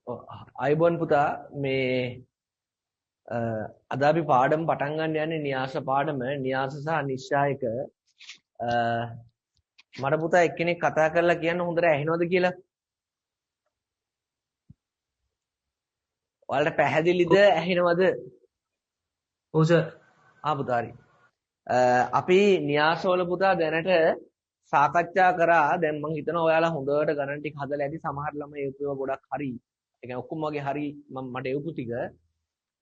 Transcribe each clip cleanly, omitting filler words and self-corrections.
අයිබෝන් පුතා මේ අද අපි පාඩම පටන් ගන්න යන්නේ න්‍යාස පාඩම න්‍යාස සහ නිශ්චායක මට පුතා එක්කෙනෙක් කතා කරලා කියන්න හොඳට ඇහෙනවද කියලා ඔයාලට පැහැදිලිද ඇහෙනවද ඔව් සර් පුතා හරි අපි න්‍යාසවල පුතා දැනට සාකච්ඡා කරා දැන් මම හිතනවා ඔයාලා හොඳට ගණන් ටික හදලා ඇති සමහර ළමයි ඒකව ගොඩක් හරි ඒ කියන්නේ ඔක්කොම වගේ හරි මට එවපු ටික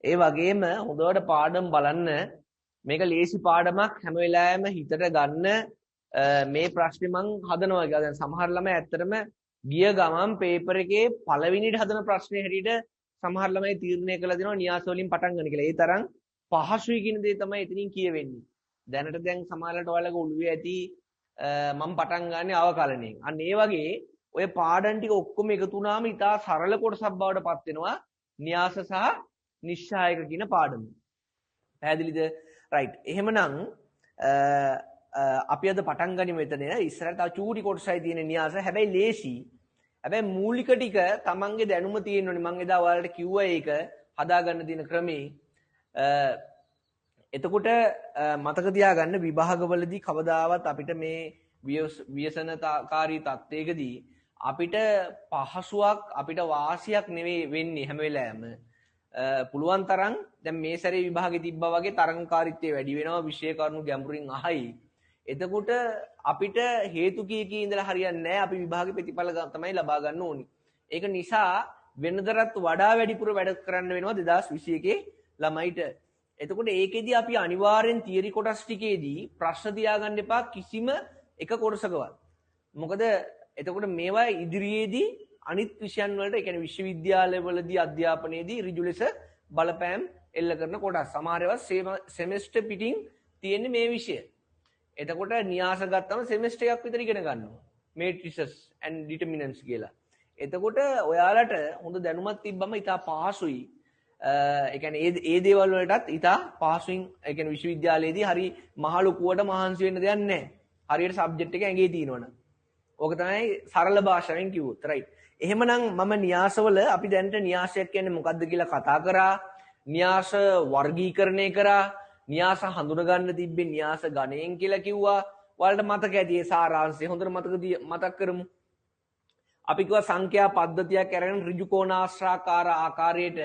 ඒ වගේම හොඳට පාඩම් බලන්න මේක ලේසි පාඩමක් හැම වෙලාවෙම හිතට ගන්න මේ ප්‍රශ්නේ මං හදනවා කියලා. දැන් සමහර ළමයි ඇත්තටම ගිය ගමන් පේපර් එකේ පළවෙනිට හදන ප්‍රශ්නේ හැටියට සමහර ළමයි තීරණය කළා දෙනවා න්‍යාස වලින් පටන් ගන්න කියලා. ඒ තරම් පහසුයි කියන දේ තමයි එතනින් කියවෙන්නේ. දැනට දැන් සමහරවිට ඔයාලගේ ඔළුවේ ඇති මම පටන් ගන්න අවකලනයෙන්. අන්න ඒ වගේ ඔය පාඩම් ටික ඔක්කොම එකතු වුණාම ඉතා සරල කොටසක් බවට පත් වෙනවා න්‍යාස සහ නිශ්චායක කියන පාඩම. පැහැදිලිද? රයිට්. එහෙමනම් අපි අද පටන් ගනිමු එතන. ඉස්සරහට තව චූටි කොටසයි තියෙන න්‍යාස. හැබැයි ලේසි. හැබැයි මූලික ටික තමන්ගේ දැනුම තියෙන්න ඕනේ. මම එදා ඔයාලට කිව්වා ඒක හදාගන්න තියෙන ක්‍රමේ. එතකොට මතක තියාගන්න විභාගවලදී කවදාවත් අපිට මේ ව්‍යසනකාරී තත්ත්වයකදී අපිට පහසුවක් අපිට වාසියක් නෙවෙයි වෙන්නේ හැම වෙලාවෙම. පුළුවන් තරම් දැන් මේ සැරේ විභාගෙ තිබ්බා වගේ තරංකාරීත්වය වැඩි වෙනවා විෂය කරුණු ගැඹුරින් අහයි. එතකොට අපිට හේතු කී ඉඳලා හරියන්නේ නැහැ. අපි විභාගෙ ප්‍රතිඵල තමයි ලබා ගන්න ඕනි. ඒක නිසා වෙනදටත් වඩා වැඩිපුර වැඩ කරන්න වෙනවා 2021 ළමයිට. එතකොට ඒකෙදි අපි අනිවාර්යෙන් තියරි කොටස් ටිකේදී ප්‍රශ්න තියාගන්න එපා කිසිම එක කොටසකවත්. මොකද එතකොට මේවා ඉදිරියේදී අනිත් විෂයන් වලට ඒ කියන්නේ විශ්වවිද්‍යාලවලදී අධ්‍යාපනයේදී ඍජු ලෙස බලපෑම් එල්ල කරන කොටස්. සමහර ඒවා සෙමෙස්ටර් පිටින් තියෙන්නේ මේ විෂය. එතකොට න්‍යාස ගත්තම සෙමෙස්ටර් එකක් විතර ඉගෙන ගන්නවා. matrices and determinants කියලා. එතකොට ඔයාලට හොඳ දැනුමක් තිබ්බම ඉතා පහසුයි. ඒ කියන්නේ ඒ දේවල් වලටත් ඉතා පහසුවෙන් ඒ කියන්නේ විශ්වවිද්‍යාලයේදී හරි මහ ලොකුවට මහන්සි වෙන්න දෙයක් නැහැ. හරියට සබ්ජෙක්ට් එක ඇඟේ තියෙනවනම්. ඕක තමයි සරල භාෂාවෙන් කිව්වොත්. රයිට්. එහෙමනම් මම න්‍යාසවල අපි දැනට න්‍යාසයක් කියන්නේ මොකද්ද කියලා කතා කරා. න්‍යාස වර්ගීකරණය කරා. න්‍යාස හඳුනගන්න තිබ්බේ න්‍යාස ගණයෙන් කියලා කිව්වා. ඔයාලට මතක ඇති ඒ සාරාංශය හොඳට මතක කරමු. අපි කිව්වා සංඛ්‍යා පද්ධතියක් අරගෙන ඍජු කෝණාශ්‍රාකාර ආකාරයට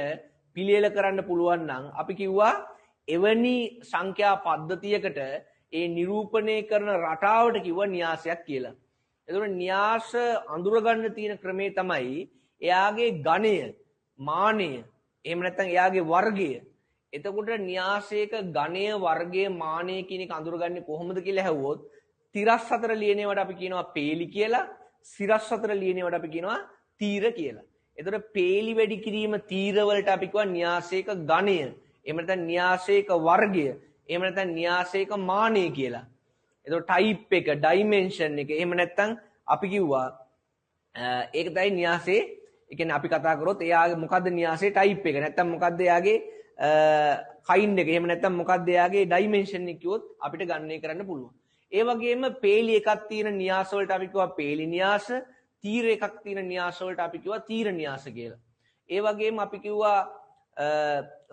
පිළියෙල කරන්න පුළුවන් නම් අපි කිව්වා එවැනි සංඛ්‍යා පද්ධතියකට ඒ නිරූපණය කරන රටාවට කිව්වා න්‍යාසයක් කියලා. එතකොට න්‍යාස අඳුරගන්න තියෙන ක්‍රමේ තමයි එයාගේ ගණය, මානය, එහෙම නැත්නම් එයාගේ වර්ගය. එතකොට න්‍යාසයක ගණය, වර්ගය, මානය කියන එක අඳුරගන්නේ කොහොමද කියලා ඇහුවොත් තිරස් අතර ලියනවට අපි කියනවා පේලි කියලා, සිරස් අතර ලියනවට අපි කියනවා තීර කියලා. එතකොට පේලි වැඩි කිරීම තීර වලට අපි කියනවා න්‍යාසයක ගණය, එහෙම නැත්නම් න්‍යාසයක වර්ගය, එහෙම නැත්නම් න්‍යාසයක මානය කියලා. එතකොට ටයිප් එක, ඩයිමෙන්ෂන් එක, එහෙම නැත්නම් අපි කිව්වා ඒක තමයි න්‍යාසයේ, ඒ කියන්නේ අපි කතා කරොත් එයාගේ මොකද්ද න්‍යාසයේ ටයිප් එක, නැත්නම් මොකද්ද එයාගේ කයින්ඩ් එක, එහෙම නැත්නම් මොකද්ද එයාගේ ඩයිමෙන්ෂන් එක කිව්වොත් අපිට ගණනය කරන්න පුළුවන්. ඒ වගේම පේලි එකක් තියෙන න්‍යාස වලට අපි කිව්වා පේලි න්‍යාස, තීර එකක් තියෙන න්‍යාස වලට අපි කිව්වා තීර න්‍යාස කියලා. ඒ වගේම අපි කිව්වා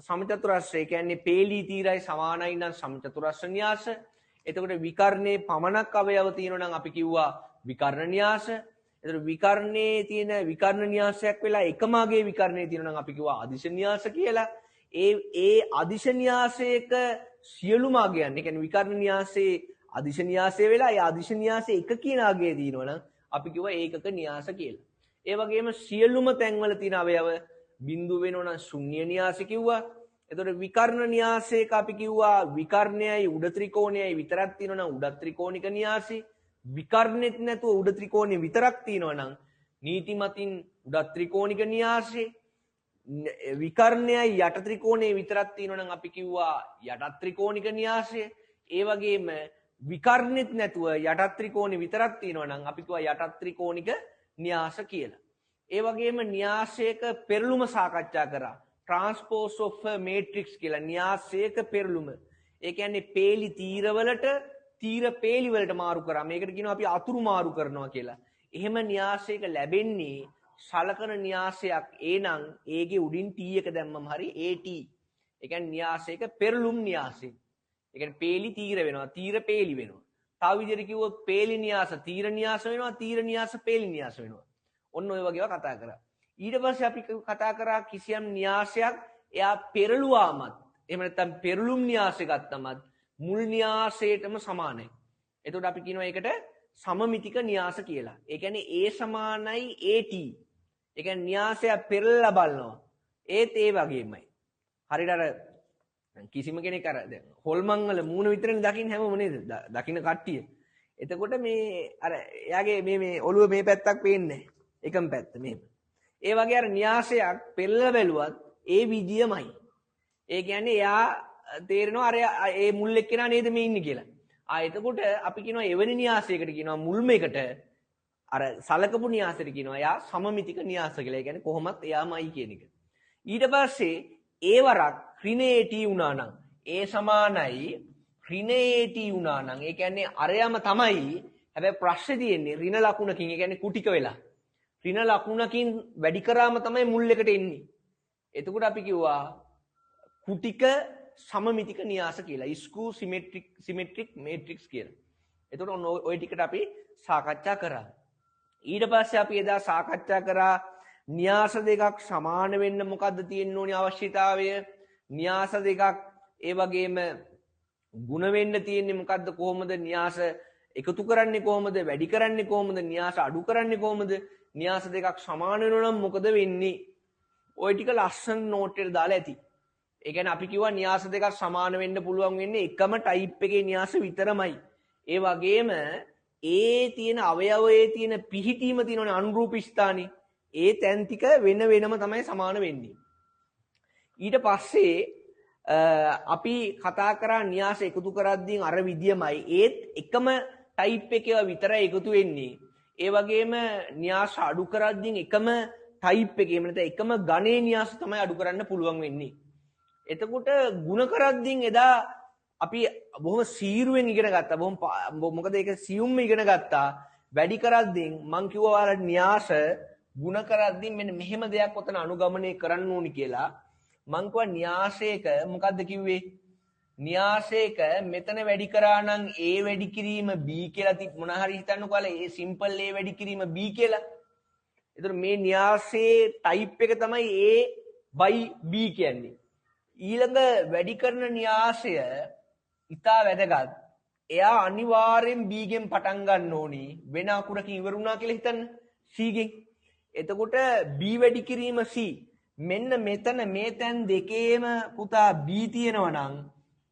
සමචතුරස්‍රය, ඒ කියන්නේ පේලි තීරයි සමානයි නම් සමචතුරස්‍ර න්‍යාස. එතකොට විකර්ණයේ පමණක් අවයව තියෙනවා නම් අපි කිව්වා විකර්ණ න්‍යාස. එතකොට විකර්ණයේ තියෙන විකර්ණ න්‍යාසයක් වෙලා එකම අගේ විකර්ණයේ තියෙනවා නම් අපි කිව්වා අදිශ න්‍යාස කියලා. ඒ අදිශ න්‍යාසයක සියලුම අගයන්, ඒ කියන්නේ විකර්ණ න්‍යාසයේ අදිශ න්‍යාසය වෙලා ඒ අදිශ න්‍යාසයේ එක කියන අගය තියෙනවා නම් අපි කිව්වා ඒකක න්‍යාස කියලා. ඒ වගේම සියලුම තැන්වල තියෙන අවයව බිඳු වෙනවා නම් ශුන්‍ය න්‍යාස කිව්වා. එතකොට විකර්ණ න්‍යාසයක අපි කිව්වා විකර්ණයයි උඩ ත්‍රිකෝණයයි විතරක් තියෙනවා නම් උඩ ත්‍රිකෝණික න්‍යාසي. විකර්ණෙත් නැතුව උඩ ත්‍රිකෝණය විතරක් තියෙනවා නම් නීතිමතින් උඩ ත්‍රිකෝණික න්‍යාසي. විකර්ණයයි යට ත්‍රිකෝණය විතරක් තියෙනවා නම් අපි කිව්වා යට ත්‍රිකෝණික න්‍යාසය. ඒ වගේම විකර්ණෙත් නැතුව යට ත්‍රිකෝණය විතරක් තියෙනවා නම් අපි කිව්වා යට ත්‍රිකෝණික න්‍යාස කියලා. ඒ වගේම න්‍යාසයක පෙරළුම සාකච්ඡා කරා. Transpose of a matrix කියලා න්‍යාසයක පෙරළුම. ඒ කියන්නේ පේලි තීරවලට තීර පේලි වලට මාරු කරා. මේකට කියනවා අපි අතුරු මාරු කරනවා කියලා. එහෙම න්‍යාසයක ලැබෙන්නේ සලකන න්‍යාසයක් ඒනම් ඒගේ උඩින් t එක දැම්මම හරි at. ඒ කියන්නේ න්‍යාසයක පෙරළුම් න්‍යාසය. ඒ කියන්නේ පේලි තීර වෙනවා, තීර පේලි වෙනවා. තව විදිහට කිව්වොත් පේලි න්‍යාස තීර න්‍යාස වෙනවා, තීර න්‍යාස පේලි න්‍යාස වෙනවා. ඔන්න ඔය වගේ ඒවා කතා කරා. ඊට පස්සේ අපි කතා කරා කිසියම් න්‍යාසයක් එයා පෙරළුවාමත් එහෙම නැත්නම් පෙරළුම් න්‍යාසය ගත්තමත් මුල් න්‍යාසයටම සමානයි. එතකොට අපි කියනවා ඒකට සමමිතික න්‍යාස කියලා. ඒ කියන්නේ A සමානයි AT. ඒ කියන්නේ න්‍යාසය පෙරළලා බලනවා. ඒත් ඒ වගේමයි. හරියට අර කිසිම කෙනෙක් අර දැන් හොල්මන් වල මූණ විතරනේ දකින්න හැමෝම නේද? දකින්න කට්ටිය. එතකොට මේ අර එයාගේ මේ ඔළුව මේ පැත්තක් පේන්නේ නැහැ. එකම පැත්ත මෙහෙම. ඒ වගේ අර න්‍යාසයක් පෙරළලා බැලුවත් ඒ විදියමයි. ඒ කියන්නේ එයා තේරෙනවා අර ඒ මුල් එක්කෙනා නේද මේ ඉන්නේ කියලා. එතකොට අපි කියනවා එවැනි න්‍යාසයකට කියනවා මුල්ම එකට අර සලකපු න්‍යාසයට කියනවා එයා සමමිතික න්‍යාස කියලා. ඒ කියන්නේ කොහොමත් එයාමයි කියන එක. ඊට පස්සේ ඒ වරක් ඍණ AT වුණා නම් ඒ සමානයි ඍණ AT වුණා නම් ඒ කියන්නේ අරයම තමයි. හැබැයි ප්‍රශ්නේ තියෙන්නේ ඍණ ලකුණකින්. ඒ කියන්නේ කුටික වෙලා. ඍණ ලකුණකින් වැඩි කරාම තමයි මුල් එකට එන්නේ. එතකොට අපි කිව්වා කුටික සමමිතික න්‍යාස කියලා. ස්කූ සිමෙට්‍රික් මේට්‍රික්ස් කියලා. එතකොට ඔය ටිකට අපි සාකච්ඡා කරා. ඊට පස්සේ අපි එදා සාකච්ඡා කරා න්‍යාස දෙකක් සමාන වෙන්න මොකද්ද තියෙන්න ඕනේ අවශ්‍යතාවය? න්‍යාස දෙකක් ඒ වගේම ಗುಣ වෙන්න තියෙන්නේ මොකද්ද? කොහොමද න්‍යාස එකතු කරන්නේ කොහොමද? වැඩි කරන්නේ කොහොමද? න්‍යාස අඩු කරන්නේ කොහොමද? න්‍යාස දෙකක් සමාන වෙනවා නම් මොකද වෙන්නේ? ওই ටික ලස්සන නෝට් එකට දාලා ඇති. ඒ කියන්නේ අපි කිව්වා න්‍යාස දෙකක් සමාන වෙන්න පුළුවන් වෙන්නේ එකම ටයිප් එකේ න්‍යාස විතරමයි. ඒ වගේම ඒ තියෙන අවයවයේ තියෙන පිහිටීම තියෙනනේ අනුරූප ස්ථානේ. ඒ තැන් ටික වෙන වෙනම තමයි සමාන වෙන්නේ. ඊට පස්සේ අපි කතා කරා න්‍යාස එකතු කරද්දී අර විදියමයි. ඒත් එකම ටයිප් එකේ විතරයි එකතු වෙන්නේ. ඒ වගේම න්‍යාස අඩු කරද්දී එකම ටයිප් එකේම නැත්නම් එකම ගණේ න්‍යාස තමයි අඩු කරන්න පුළුවන් වෙන්නේ. එතකොට ಗುಣ කරද්දී එදා අපි බොහොම සීරුවෙන් ඉගෙන ගත්තා. මොකද ඒක සියුම්ම ඉගෙන ගත්තා. වැඩි කරද්දී මං කිව්වා ඔයාලට න්‍යාස ಗುಣ කරද්දී මෙන්න මෙහෙම දෙයක් ඔතන අනුගමනය කරන්න ඕනි කියලා. මං කිව්වා න්‍යාසයක මොකද්ද කිව්වේ? න්‍යාසයක මෙතන වැඩි කරා නම් A වැඩි කිරීම B කියලා මොන හරි හිතන්නකෝ ඒ සිම්පල් A වැඩි කිරීම B කියලා. එතකොට මේ න්‍යාසයේ ටයිප් එක තමයි A by B කියන්නේ. ඊළඟ වැඩි කරන න්‍යාසය ඉතා වැදගත්. එයා අනිවාර්යෙන් B ගෙන් පටන් ගන්න ඕනි. වෙන අකුරකින් ඉවර වුණා කියලා හිතන්න. C ගෙන්. එතකොට B වැඩි කිරීම C. මෙන්න මෙතන මේ තැන් දෙකේම පුතා B තියෙනවා නම්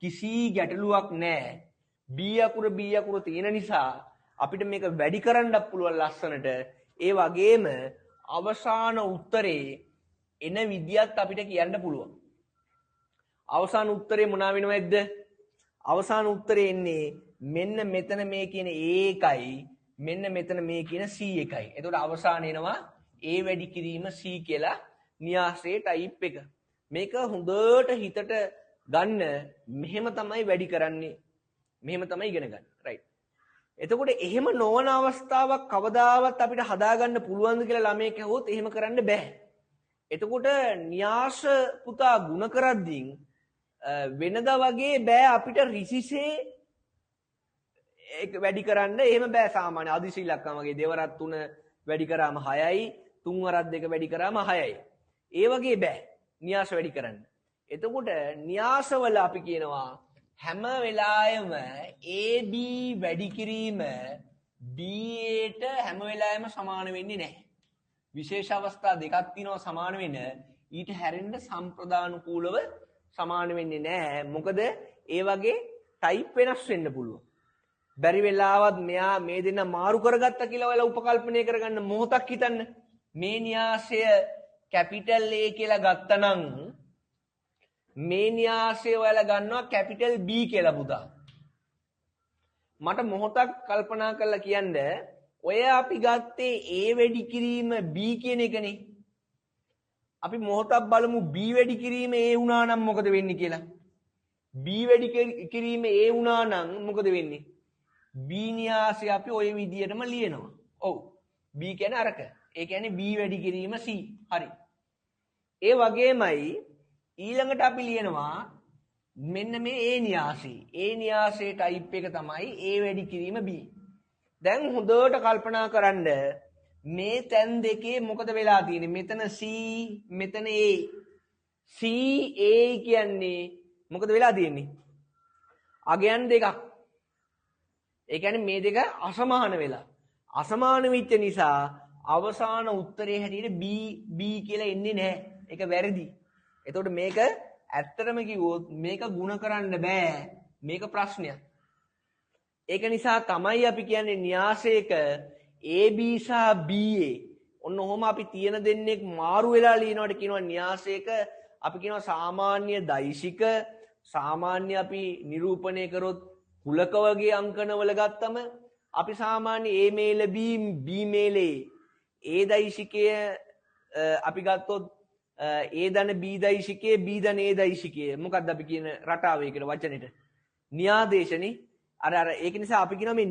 කිසි ගැටලුවක් නැහැ. B අකුර තියෙන නිසා අපිට මේක වැඩි කරන්නත් පුළුවන් ලස්සනට. ඒ වගේම අවසාන උත්තරේ එන විදියත් අපිට කියන්න පුළුවන්. අවසාන උත්තරේ මොනවා වෙනවද? අවසාන උත්තරේ එන්නේ මෙන්න මෙතන මේ කියන A එකයි මෙන්න මෙතන මේ කියන C එකයි. එතකොට අවසාන එනවා A වැඩි කිරීම C කියලා න්‍යාසයේ ටයිප් එක. මේක හොඳට හිතට ගන්න. මෙහෙම තමයි වැඩි කරන්නේ. මෙහෙම තමයි ඉගෙන ගන්න. රයිට්. එතකොට එහෙම නොවන අවස්ථාවක් කවදාවත් අපිට හදාගන්න පුළුවන්ද කියලා ළමයෙක් ඇහුවොත් එහෙම කරන්න බෑ. එතකොට න්‍යාස පුතා ಗುಣ කරද්දී වෙනදා වගේ බෑ අපිට රිසිසේ ඒක වැඩි කරන්න. එහෙම බෑ සාමාන්‍ය අදිශ ඉලක්කම් වගේ දෙවරක් 3 වැඩි කරාම 6යි, 3 වරක් 2 වැඩි කරාම 6යි. ඒ වගේ බෑ න්‍යාස වැඩි කරන්න. එතකොට න්‍යාසවල අපි කියනවා හැම වෙලාවෙම AB වැඩි කිරීම BAට හැම වෙලාවෙම සමාන වෙන්නේ නැහැ. විශේෂ අවස්ථා දෙකක් තියෙනවා සමාන වෙන. ඊට හැරෙන්න සම්ප්‍රදානුකූලව සමාන වෙන්නේ නැහැ. මොකද ඒ වගේ ටයිප් වෙනස් වෙන්න පුළුවන්. බැරි වෙලාවත් මෙයා මේ දෙන්න මාරු කරගත්තා කියලා ඔයාලා උපකල්පනය කරගන්න මොහොතක් හිතන්න. මේ න්‍යාසය කැපිටල් A කියලා ගත්තනම් මේ න්‍යාසය ඔයාලා ගන්නවා කැපිටල් B කියලා පුතා. මට මොහොතක් කල්පනා කරලා කියන්න ඔය අපි ගත්තේ A වැඩි කිරීම B කියන එකනේ. අපි මොහොතක් බලමු B වැඩි කිරීම A වුණා නම් මොකද වෙන්නේ කියලා. B වැඩි කිරීම A වුණා නම් මොකද වෙන්නේ? B න්‍යාසය අපි ওই විදියටම ලියනවා. ඔව්. B කියන්නේ අරක. ඒ කියන්නේ b වැඩි කිරීම c. හරි. ඒ වගේමයි ඊළඟට අපි ලියනවා මෙන්න මේ a න්‍යාසය. a න්‍යාසයේ ටයිප් එක තමයි a වැඩි කිරීම b. දැන් හොඳට කල්පනා කරන්න මේ තැන් දෙකේ මොකද වෙලා තියෙන්නේ? මෙතන c මෙතන a. c a කියන්නේ මොකද වෙලා තියෙන්නේ? අගයන් දෙකක්. ඒ කියන්නේ මේ දෙක අසමාන වෙලා. අසමාන වෙච්ච නිසා අවසාන උත්තරේ හැටියට b කියලා එන්නේ නැහැ. ඒක වැරදි. එතකොට මේක ඇත්තටම කිව්වොත් මේක ಗುಣ කරන්න බෑ. මේක ප්‍රශ්නයක්. ඒක නිසා තමයි අපි කියන්නේ න්‍යාසයක AB සහ BA. ඔන්න ඔහොම අපි තියෙන දෙන්නෙක් මාරු වෙලා ලියනවට කියනවා න්‍යාසයක අපි කියනවා සාමාන්‍ය දෛශික සාමාන්‍ය අපි නිරූපණය කරොත් කුලක වගේ අංකනවල ගත්තම අපි සාමාන්‍ය A මේල B B මේල A දෛශිකය අපි ගත්තොත් A ධන B දෛශිකය B ධන A දෛශිකය මොකක්ද අපි කියන රටාවේ කියන වචනෙට න්‍යාදේශනේ අර ඒක නිසා අපි කියනවා මේ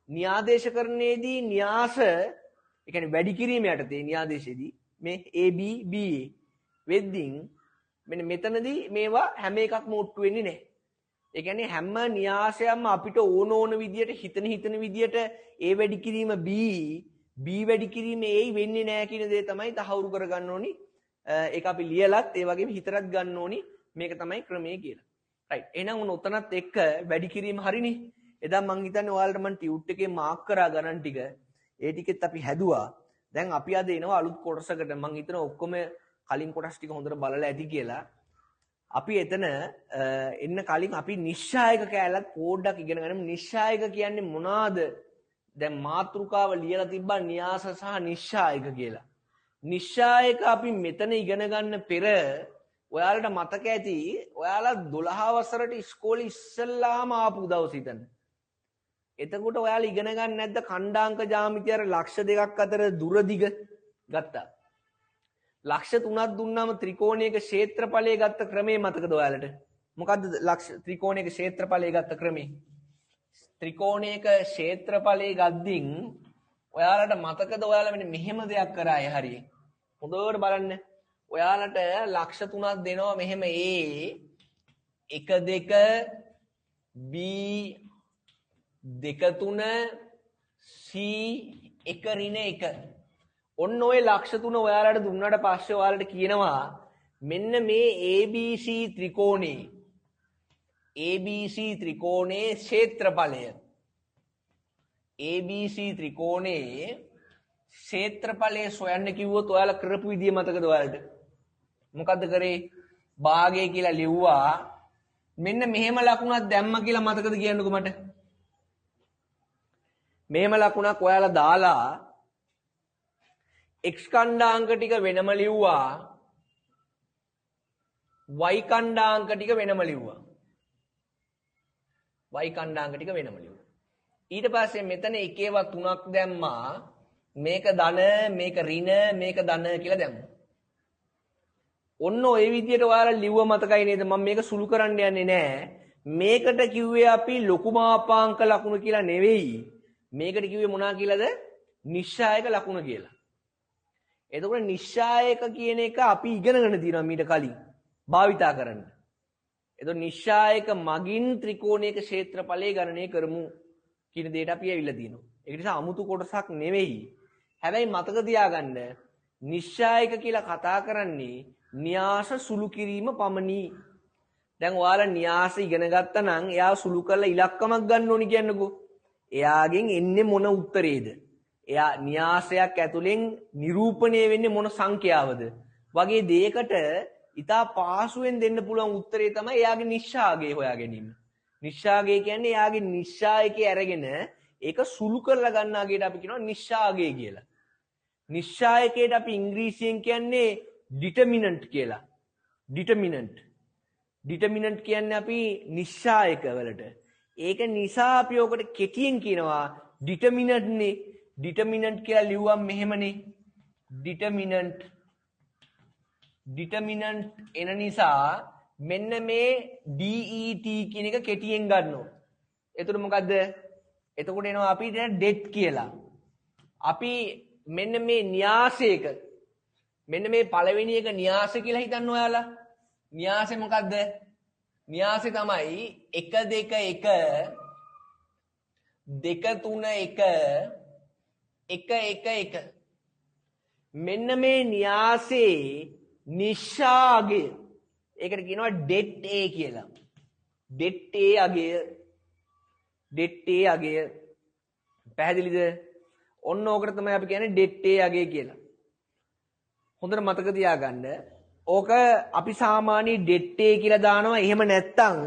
න්‍යාදේශකරණයේදී න්‍යාස ඒ කියන්නේ වැඩි කිරීම යටතේ න්‍යාදේශයේදී මේ AB BA වෙද්දින් මෙන්න මෙතනදී මේවා හැම එකක්ම ඔට්ටු වෙන්නේ නැහැ. ඒ කියන්නේ හැම න්‍යාසයක්ම අපිට ඕන විදියට හිතන විදියට A වැඩි කිරීම B වැඩි කිරීම A වෙන්නේ නැහැ කියන දේ තමයි තහවුරු කරගන්න ඕනි. ඒක අපි ලියලත් ඒ වගේම හිතරත් ගන්න ඕනි. මේක තමයි ක්‍රමය කියලා. රයිට්. එහෙනම් උන උතනත් එක්ක වැඩි කිරීම හරිනේ. එදා මං හිතන්නේ ඔයාලට මං ටියුට් එකේ මාක් කරා ගණන් ටික. ඒ ටිකෙත් අපි හැදුවා. දැන් අපි අද එනවා අලුත් කොටසකට. මං හිතනවා ඔක්කොම කලින් කොටස් ටික හොඳට බලලා ඇති කියලා. අපි එතන එන්න කලින් අපි නිශ්චායක කැලලත් පොඩ්ඩක් ඉගෙන ගනිමු. නිශ්චායක කියන්නේ මොනවාද? දැන් මාතෘකාව ලියලා තිබ්බා න්‍යාස සහ නිශ්චායක කියලා. නිශ්චායක අපි මෙතන ඉගෙන ගන්න පෙර ඔයාලට මතක ඇති ඔයාලා 12 වසරට ඉස්කෝලේ ඉස්සෙල්ලාම ආපු දවස් හිතන්න. එතකොට ඔයාලා ඉගෙන ගන්න නැද්ද ඛණ්ඩාංක ජ්‍යාමිතිය අර ලක්ෂ දෙකක් අතර දුර දිග ගත්තා. ලක්ෂ 3ක් දුන්නාම ත්‍රිකෝණයක ක්ෂේත්‍රඵලය ගත්ත ක්‍රමය මතකද ඔයාලට? මොකද්ද ත්‍රිකෝණයක ක්ෂේත්‍රඵලය ගත්ත ක්‍රමය? ත්‍රිකෝණයක ක්ෂේත්‍රඵලය ගද්දින් ඔයාලට මතකද ඔයාලා මෙන්න මෙහෙම දෙයක් කරා ඒ හරිය. හොඳට බලන්න. ඔයාලට ලක්ෂ 3ක් දෙනවා මෙහෙම A 1 2 B 2 3 C 1 ඍණ 1 ඔන්න ඔය ලක්ෂ 3 ඔයාලට දුන්නාට පස්සේ ඔයාලට කියනවා මෙන්න මේ ABC ත්‍රිකෝණේ ක්ෂේත්‍රඵලය ABC ත්‍රිකෝණේ ක්ෂේත්‍රඵලය සොයන්න කිව්වොත් ඔයාලා කරපු විදිය මතකද ඔයාලට? මොකද්ද කරේ? භාගය කියලා ලිව්වා. මෙන්න මෙහෙම ලකුණක් දැම්ම කියලා මතකද කියන්නකෝ මට? මෙහෙම ලකුණක් ඔයාලා දාලා x කණ්ඩාංක ටික වෙනම ලිව්වා. y කණ්ඩාංක ටික වෙනම ලිව්වා. y කණ්ඩාංක ටික වෙනම ලිව්වා. ඊට පස්සේ මෙතන එකේවා තුනක් දැම්මා. මේක ධන, මේක ඍණ, මේක ධන කියලා දැම්මා. ඔන්න ඔය විදියට ඔයාලා ලිව්ව මතකයි නේද? මම මේක සුළු කරන්න යන්නේ නැහැ. මේකට කිව්වේ අපි ලොකු මාපාංක ලකුණු කියලා නෙවෙයි. මේකට කිව්වේ මොනවා කියලාද? නිශ්චායක ලකුණ කියලා. එතකොට නිශ්චායක කියන එක අපි ඉගෙනගෙන තියෙනවා මීට කලින් භාවිතා කරන්න. එතකොට නිශ්චායක මගින් ත්‍රිකෝණයක ක්ෂේත්‍රඵලය ගණනය කරමු කියන දෙයට අපි ඇවිල්ලා තියෙනවා. ඒක නිසා අමුතු කොටසක් නෙවෙයි. හැබැයි මතක තියාගන්න නිශ්චායක කියලා කතා කරන්නේ න්‍යාස සුළු කිරීම පමණි. දැන් ඔයාලා න්‍යාස ඉගෙන ගත්තා නම් එයා සුළු කරලා ඉලක්කමක් ගන්න ඕනි කියන්නකෝ. එයාගෙන් එන්නේ මොන උත්තරේද? එයා න්‍යාසයක් ඇතුලෙන් නිරූපණය වෙන්නේ මොන සංඛ්‍යාවද? වගේ දෙයකට ඉතා පාසුවෙන් දෙන්න පුළුවන් උත්තරේ තමයි එයාගේ නිශ්චායකය හොයා ගැනීම. නිශ්චායකය කියන්නේ එයාගේ නිශ්චායකය අරගෙන ඒක සුළු කරලා ගන්න ආගයට අපි කියනවා නිශ්චායකය කියලා. නිශ්චායකයට අපි ඉංග්‍රීසියෙන් කියන්නේ ඩිටර්මිනන්ට් කියලා. ඩිටර්මිනන්ට් කියන්නේ අපි නිශ්චායක වලට. ඒක නිසා අපි ඔකට කෙටියෙන් කියනවා ඩිටර්මිනන්ට් නේ. ඩිටර්මිනන්ට් කියලා ලිව්වම මෙහෙමනේ. ඩිටර්මිනන්ට් එන නිසා මෙන්න මේ DET කියන එක කෙටියෙන් ගන්නවා. එතකොට මොකද්ද? එතකොට එනවා අපිට ඩෙට් කියලා. අපි මෙන්න මේ න්‍යාසයක මෙන්න මේ පළවෙනි එක න්‍යාස කියලා හිතන්න ඔයාලා. න්‍යාසෙ මොකද්ද? න්‍යාසෙ තමයි 1 2 1 2 3 1 1 1 1. මෙන්න මේ න්‍යාසේ නිශ්ශාගය. ඒකට කියනවා det a කියලා. det a අගය. det a අගය. පැහැදිලිද? ඔන්න ඕකට තමයි අපි කියන්නේ det a අගය කියලා. හොඳට මතක තියාගන්න. ඕක අපි සාමාන්‍ය det a කියලා දානවා. එහෙම නැත්තම්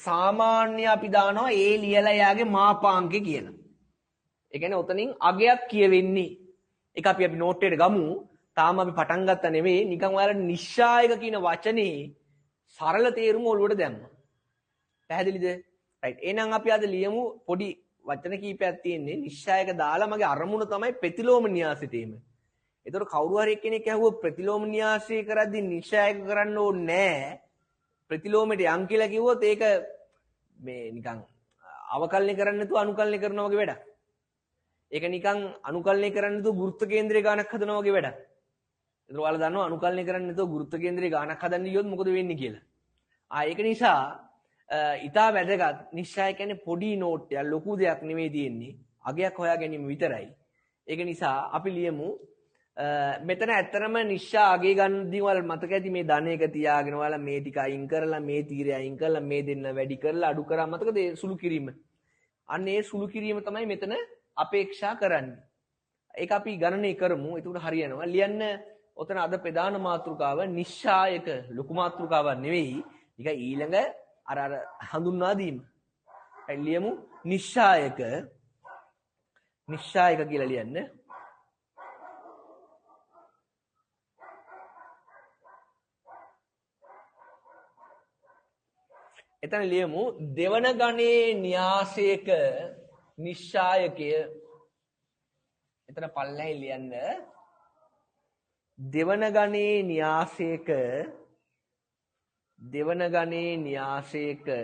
සාමාන්‍ය අපි දානවා a ලියලා යාගේ මාපාංකය කියලා. ඒ කියන්නේ ඔතනින් අගයක් කියවෙන්නේ. ඒක අපි නෝට් එකට ගමු. තාම අපි පටන් ගත්තා නෙවෙයි. නිකන් ඔයාලා නිශ්චායක කියන වචනේ සරල තේරුම ඔළුවට දැම්මා. පැහැදිලිද? රයිට්. එහෙනම් අපි අද ලියමු පොඩි වචන කීපයක් තියෙන්නේ. නිශ්චායක දාලා මගේ අරමුණ තමයි ප්‍රතිලෝම න්‍යාසෙටම. ඒතකොට කවුරු හරි කෙනෙක් ඇහුවොත් ප්‍රතිලෝම න්‍යාසය කරද්දී නිශ්චායක කරන්න ඕනේ නැහැ. ප්‍රතිලෝමයට යම් කියලා කිව්වොත් ඒක මේ නිකන් අවකලනය කරන්න නැතුව අනුකලනය කරනවා වගේ වැඩක්. ඒක නිකන් අනුකලනය කරන්න නැතුව ගුරුත්ව කේන්ද්‍රයේ ගානක් හදනවා වගේ වැඩක්. ඒතර ඔයාලා දන්නවා අනුකලනය කරන්න නැතුව ගුරුත්ව කේන්ද්‍රයේ ගානක් හදන්න ගියොත් මොකද වෙන්නේ කියලා. ඒක නිසා ඊටා වැදගත් නිශ්චය කියන්නේ පොඩි නෝට් එකක් ලොකු දෙයක් නෙමෙයි තියෙන්නේ. අගයක් හොයා ගැනීම විතරයි. ඒක නිසා අපි ලියමු මෙතන ඇත්තටම නිශ්චය අගය ගන්නදී ඔයාලා මතක ඇති මේ ධන එක තියාගෙන ඔයාලා මේ ටික අයින් කරලා මේ තීරය අයින් කරලා මේ දෙන්න වැඩි කරලා අඩු කරා මතකද ඒ සුළු කිරීම. අන්න ඒ සුළු කිරීම තමයි මෙතන අපේක්ෂා කරන්නේ. ඒක අපි ගණනය කරමු. ඒකට හරියනවා. ලියන්න ඔතන අද ප්‍රධාන මාතෘකාව නිශ්චායක ලොකු මාතෘකාවක් නෙවෙයි. ටික ඊළඟ අර හඳුන්වා දීම. ලියමු නිශ්චායක කියලා ලියන්න. එතන ලියමු දෙවන ගණේ න්‍යාසයක නිශ්චායකය. එතන පල්ලෙහි ලියන්න දෙවන ගණේ න්‍යාසයක නිශ්චායකය දෙවන ගණේ න්‍යාසයක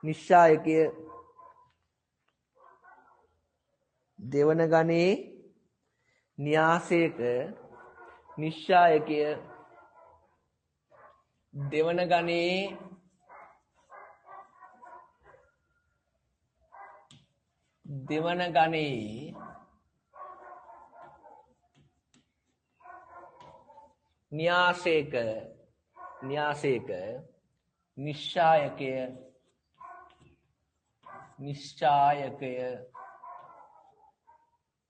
නිශ්චායකය දෙවන ගණේ න්‍යාසයක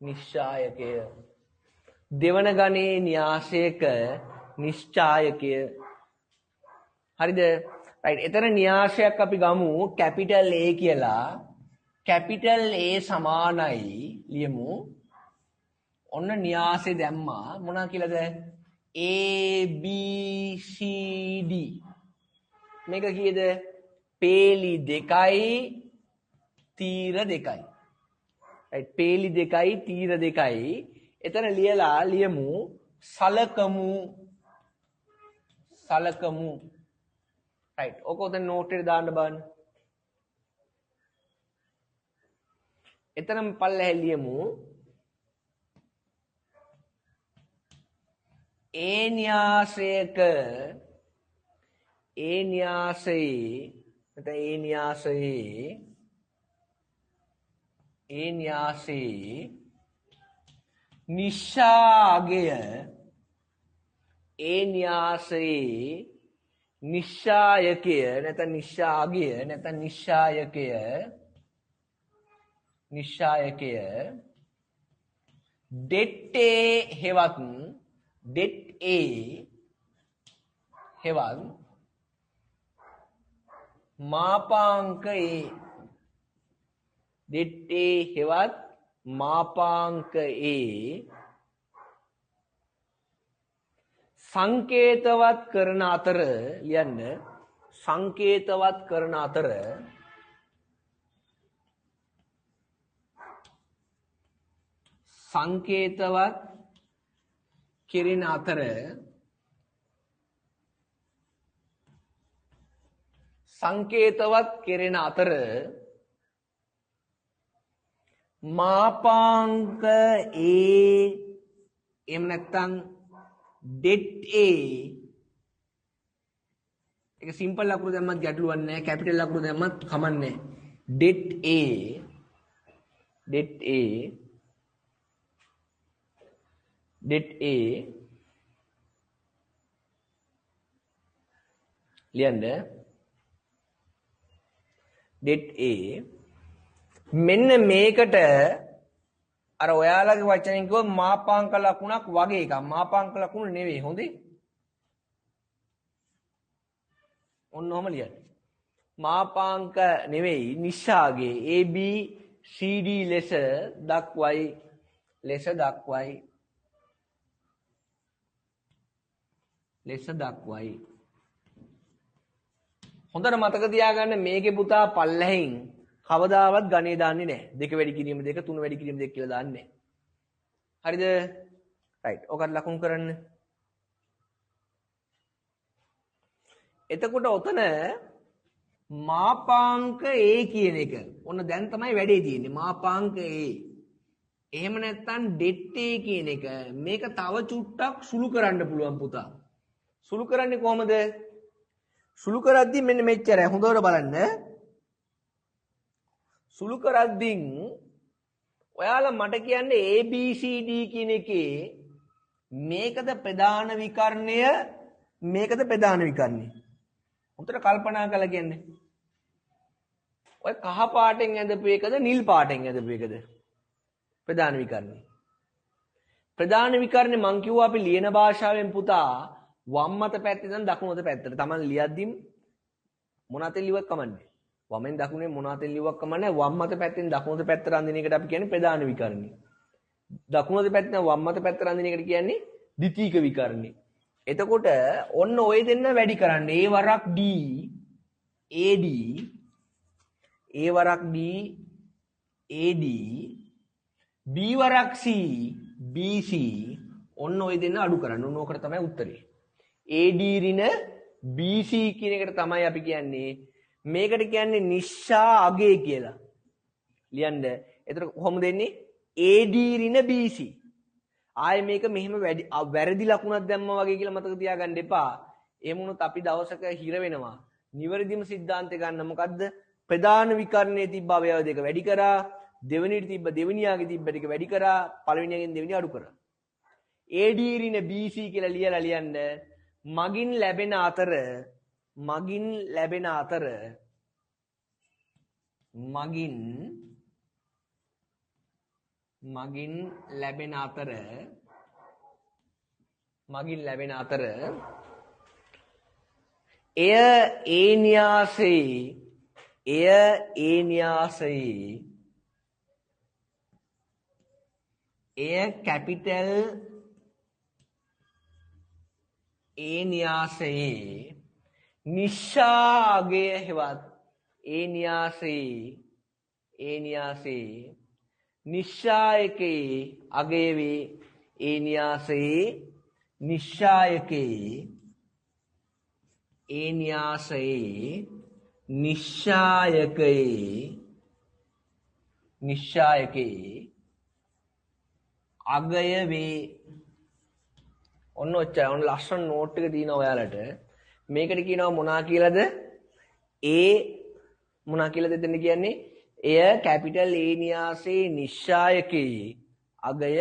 නිශ්චායකය දෙවන ගණේ න්‍යාසයක නිශ්චායකය. හරිද? රයිට්. එතන න්‍යාසයක් අපි ගමු කැපිටල් A කියලා. කැපිටල් A සමානයි ලියමු. ඔන්න න්‍යාසෙ දැම්මා. මොනවා කියලාද? A B C D. මේක කීයද? පේලි 2යි තීර 2යි. රයිට්. පේලි 2යි තීර 2යි. එතන ලියලා ලියමු සලකමු. රයිට්. ඔක උතන නෝට් එකට දාන්න බලන්න. එතනම පල්ලෙහා ලියමු ඒ න්‍යාසයේ නිශ්චායකය det a හෙවත් මාපාංක a. det a හෙවත් මාපාංක a සංකේතවත් කරන අතර ලියන්න සංකේතවත් කරන අතර සංකේතවත් කෙරෙන අතර මාපාංක A එහෙම නැත්නම් det A ඒක සිම්පල් ලකුණු දැම්මත් ගැටලුවක් නැහැ කැපිටල් ලකුණු දැම්මත් කමන්නේ det A ලියන්න det A මෙන්න මේකට අර ඔයාලගේ වචනෙන් කිව්ව මාපාංක ලකුණක් වගේ එකක් මාපාංක ලකුණු නෙවෙයි හොඳේ ඔන්න ඔහම ලියන්න මාපාංක නෙවෙයි නිශ්ශාගේ AB CD ලෙස දක්වයි හොඳට මතක තියාගන්න මේකේ පුතා පල්ලෙහින් කවදාවත් ගණේ දාන්නේ නැහැ. 2 වැඩි කිරීම 2 3 වැඩි කිරීම 2 කියලා දාන්නේ නැහැ. හරිද? රයිට්. ඔකට ලකුණු කරන්න. එතකොට ඔතන මාපාංක A කියන එක. ඔන්න දැන් තමයි වැඩේ තියෙන්නේ. මාපාංක A. එහෙම නැත්නම් det A කියන එක මේක තව චුට්ටක් සුළු කරන්න පුළුවන් පුතා. සුළු කරන්නේ කොහමද? සුළු කරද්දී මෙන්න මෙච්චරයි. හොඳට බලන්න. සුළු කරද්දී ඔයාලා මට කියන්නේ ABCD කියන එකේ මේකද ප්‍රධාන විකර්ණය මේකද ප්‍රධාන විකර්ණය. හොඳට කල්පනා කරලා කියන්නේ. ඔය කහ පාටෙන් ඇඳපු එකද නිල් පාටෙන් ඇඳපු එකද? ප්‍රධාන විකර්ණය. ප්‍රධාන විකර්ණය මං කිව්වා අපි ලියන භාෂාවෙන් පුතා වම් අත පැත්තේ ඉඳන් දකුණු අත පැත්තට. Taman ලියද්දිම මොන අතෙන් ලිව්වත් කමන්නේ. වමෙන් දකුණෙන් මොන අතෙන් ලිව්වක් කමන්නේ. වම් අත පැත්තෙන් දකුණු අත පැත්තට අඳින එකට අපි කියන්නේ ප්‍රධාන විකර්ණය. දකුණු අත පැත්තෙන් වම් අත පැත්තට අඳින එකට කියන්නේ ද්විතීක විකර්ණය. එතකොට ඔන්න ඔය දෙන්න වැඩි කරන්න. A වරක් D AD A වරක් D AD B වරක් C BC ඔන්න ඔය දෙන්න අඩු කරන්න. ඔන්න ඕකට තමයි උත්තරේ. AD ඍණ BC කියන එකට තමයි අපි කියන්නේ මේකට කියන්නේ නිශ්ශා අගය කියලා. ලියන්න. එතකොට කොහොමද එන්නේ? AD ඍණ BC. ආයේ මේක මෙහෙම වැරදි ලකුණක් දැම්මා වගේ කියලා මතක තියාගන්න එපා. එහෙම වුණොත් අපි දවසක හිර වෙනවා. නිවැරදිම සිද්ධාන්තය ගන්න මොකද්ද? ප්‍රධාන විකර්ණයේ තිබ්බ අවයව දෙක වැඩි කරා, දෙවෙනිට තිබ්බ දෙවෙනියාගේ තිබ්බ ටික වැඩි කරා, පළවෙනියගෙන් දෙවෙනිය අඩු කරා. AD ඍණ BC කියලා ලියලා ලියන්න. මගින් ලැබෙන අතර එය ඒ න්‍යාසයේ එය කැපිටල් ඒ න්‍යාසයේ නිශ්ශාගය හෙවත් ඒ න්‍යාසයේ නිශ්ශායකේ අගය වේ ඒ න්‍යාසයේ නිශ්ශායකේ අගය වේ ඔන්න ඔච්චරයි. ඔන්න ලස්සන නෝට් එක තියෙනවා ඔයාලට. මේකට කියනවා මොනා කියලාද? මොනා කියලාද එතන කියන්නේ? එය කැපිටල් A න්‍යාසයේ නිශ්ශායකේ අගය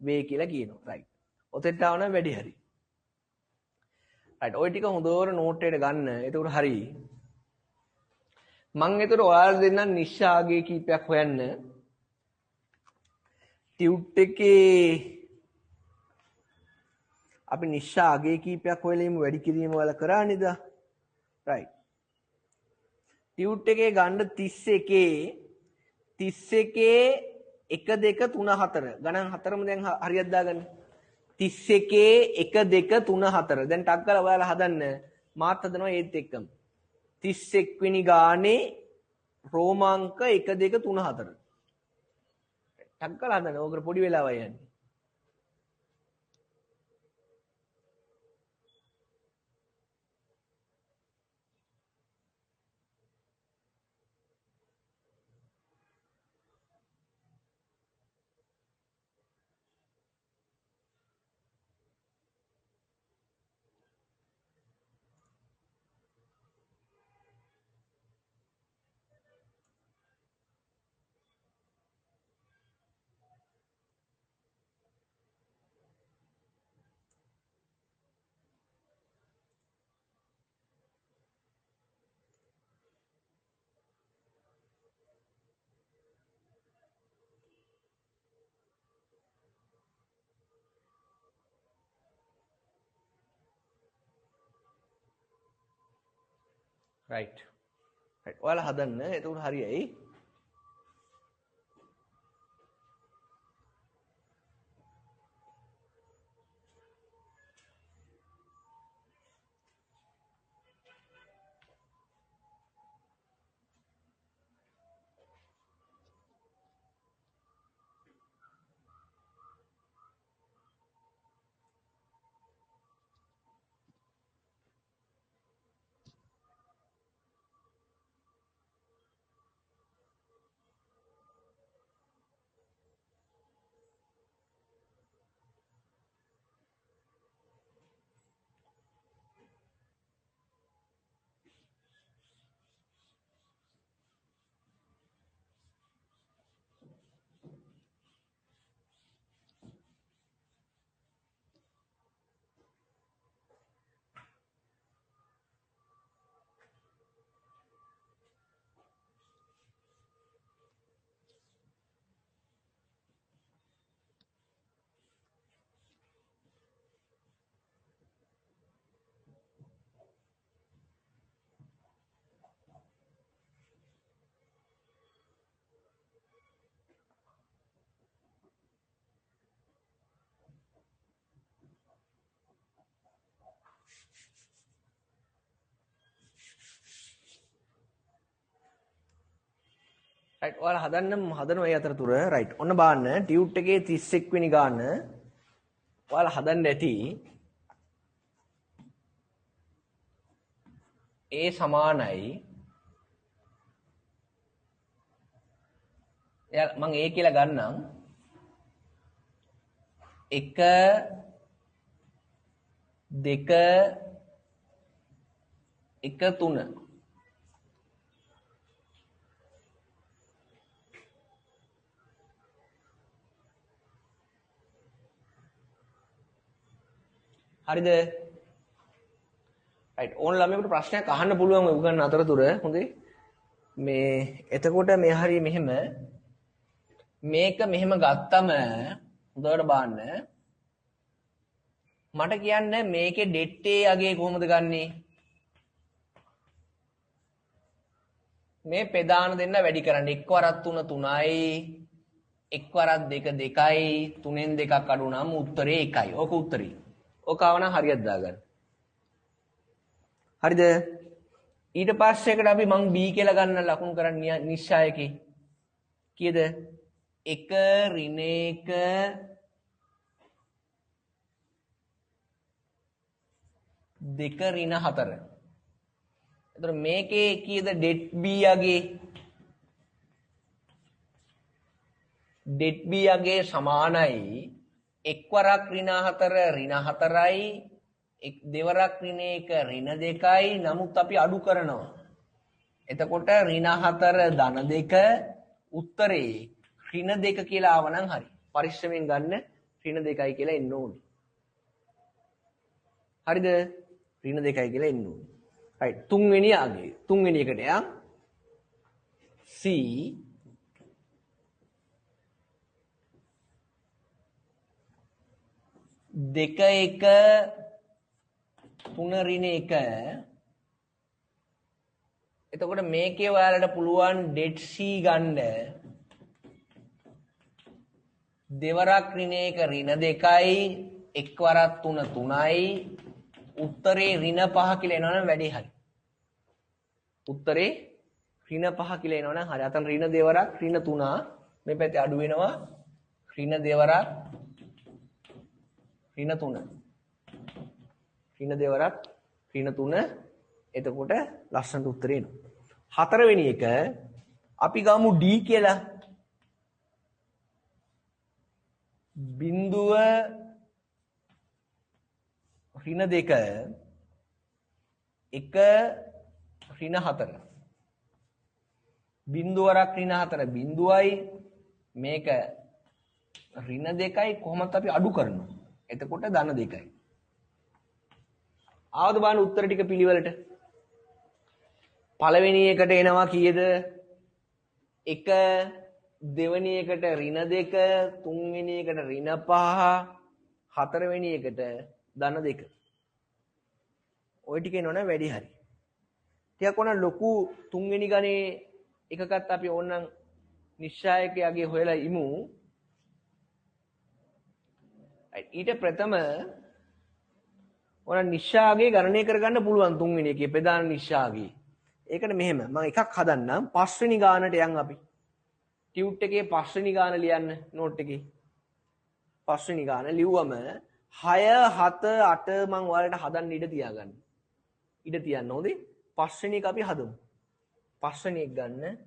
වේ කියලා කියනවා. රයිට්. ඔතෙන්ට ආවනම් වැඩි හරි. රයිට්. ඔය ටික හොඳට නෝට් එකට ගන්න. එතකොට හරි. මම එතකොට ඔයාලා දෙන්නම් නිශ්ශාගයේ කීපයක් හොයන්න. ටියුට් එකේ අපි නිශ්ශාගයේ කීපයක් හොයලා ඉමු. වැඩි කිරීම වල කරා නේද? රයිට්. ටියුට් එකේ ගන්න 31 1 2 3 4 ගණන් හතරම දැන් හරියට දාගන්න. 31 1 2 3 4 දැන් ටක් ගාලා ඔයාලා හදන්න. මාත් හදනවා ඒත් එක්කම. 31 වෙනි ගානේ රෝමාංක 1 2 3 4 ටක් ගාලා හදන්න. ඕකට පොඩි වෙලාවක් යන්නේ. right. right. ඔයාලා හදන්න. එතකොට හරියයි. right. ඔයාලා හදනවා ඒ අතරතුර right. ඔන්න බලන්න ටියුට් එකේ 31 වෙනි ගාන ඔයාලා හදන්න ඇති A සමානයි එයා මම A කියලා ගන්නම් 1 2 1 3 හරිද? right. ඕන ළමයෙකුට ප්‍රශ්නයක් අහන්න පුළුවන් ඔය උගන්න අතරතුර. හොඳේ. මේ එතකොට මේ හරිය මෙහෙම මේක මෙහෙම ගත්තම හොඳට බලන්න. මට කියන්න මේකේ det a අගේ කොහොමද ගන්නෙ? මේ පෙදාන දෙන්න වැඩි කරන්න. 1 වරක් 3 3යි. 1 වරක් 2 2යි. 3ෙන් 2ක් අඩු නම් උත්තරේ 1යි. ඕක උත්තරේ. ඕක ආවනම් හරියට දාගන්න. හරිද? ඊට පස්සේ එකට අපි මං B කියලා ගන්න ලකුණු කරන්න නිශ්චයකේ. කීයද? 1 ඍණ 1 2 ඍණ 4. එතකොට මේකේ කීයද det B යගේ? det B යගේ සමානයි 1 වරක් ඍණ 4 ඍණ 4යි දෙවරක් ඍණ 1 ඍණ 2යි. නමුත් අපි අඩු කරනවා. එතකොට ඍණ 4 ධන 2 උත්තරේ ඍණ 2 කියලා ආවනම් හරි. පරිස්සමෙන් ගන්න ඍණ 2යි කියලා එන්න ඕනේ. හරිද? ඍණ 2යි කියලා එන්න ඕනේ. right. තුන්වෙනි ආගේ. තුන්වෙනි එකට යා C 2 1 3 ඍණ 1. එතකොට මේකේ ඔයාලට පුළුවන් det C ගන්න. දෙවරක් ඍණ 1 ඍණ 2යි 1 වරක් 3 3යි. උත්තරේ ඍණ 5 කියලා එනවනම් වැඩි හරි. උත්තරේ ඍණ 5 කියලා එනවනම් හරි. අතන ඍණ දෙවරක් ඍණ 3 මේ පැත්තේ අඩු වෙනවා. ඍණ දෙවරක් ඍණ 3. ඍණ දෙවරක් ඍණ 3. එතකොට ලස්සනට උත්තරේ එනවා. හතරවෙනි එක අපි ගමු D කියලා. බිඳුව ඍණ 2 1 ඍණ 4. බිඳුවරක් ඍණ 4 බිඳුවයි මේක ඍණ 2යි කොහොමද අපි අඩු කරනවා. එතකොට ධන 2යි. ආවද බලන්න උත්තර ටික පිළිවෙලට. පළවෙනි එකට එනවා කීයද? 1 දෙවෙනි එකට ඍණ 2 තුන්වෙනි එකට ඍණ 5 හතරවෙනි එකට ධන 2. ওই ටික එනවනම් වැඩි හරි. ටිකක් ඕන ලොකු තුන්වෙනි ගණේ එකකත් අපි ඕනනම් නිශ්චායකයාගේ හොයලා ඉමු. ඊට ප්‍රථම ඕන නිශ්චාගේ ගණනය කරගන්න පුළුවන් තුන්වෙනි එකේ ප්‍රධාන නිශ්චාගේ. ඒකට මෙහෙම මම එකක් හදන්නම්. පස්වෙනි ගානට යන් අපි. ටියුට් එකේ පස්වෙනි ගාන ලියන්න නෝට් එකේ. පස්වෙනි ගාන ලිව්වම 6 7 8 මම ඔයාලට හදන්න ඉඩ තියාගන්න. ඉඩ තියන්න හොඳේ. පස්වෙනි එක අපි හදමු. පස්වෙනි එක ගන්න.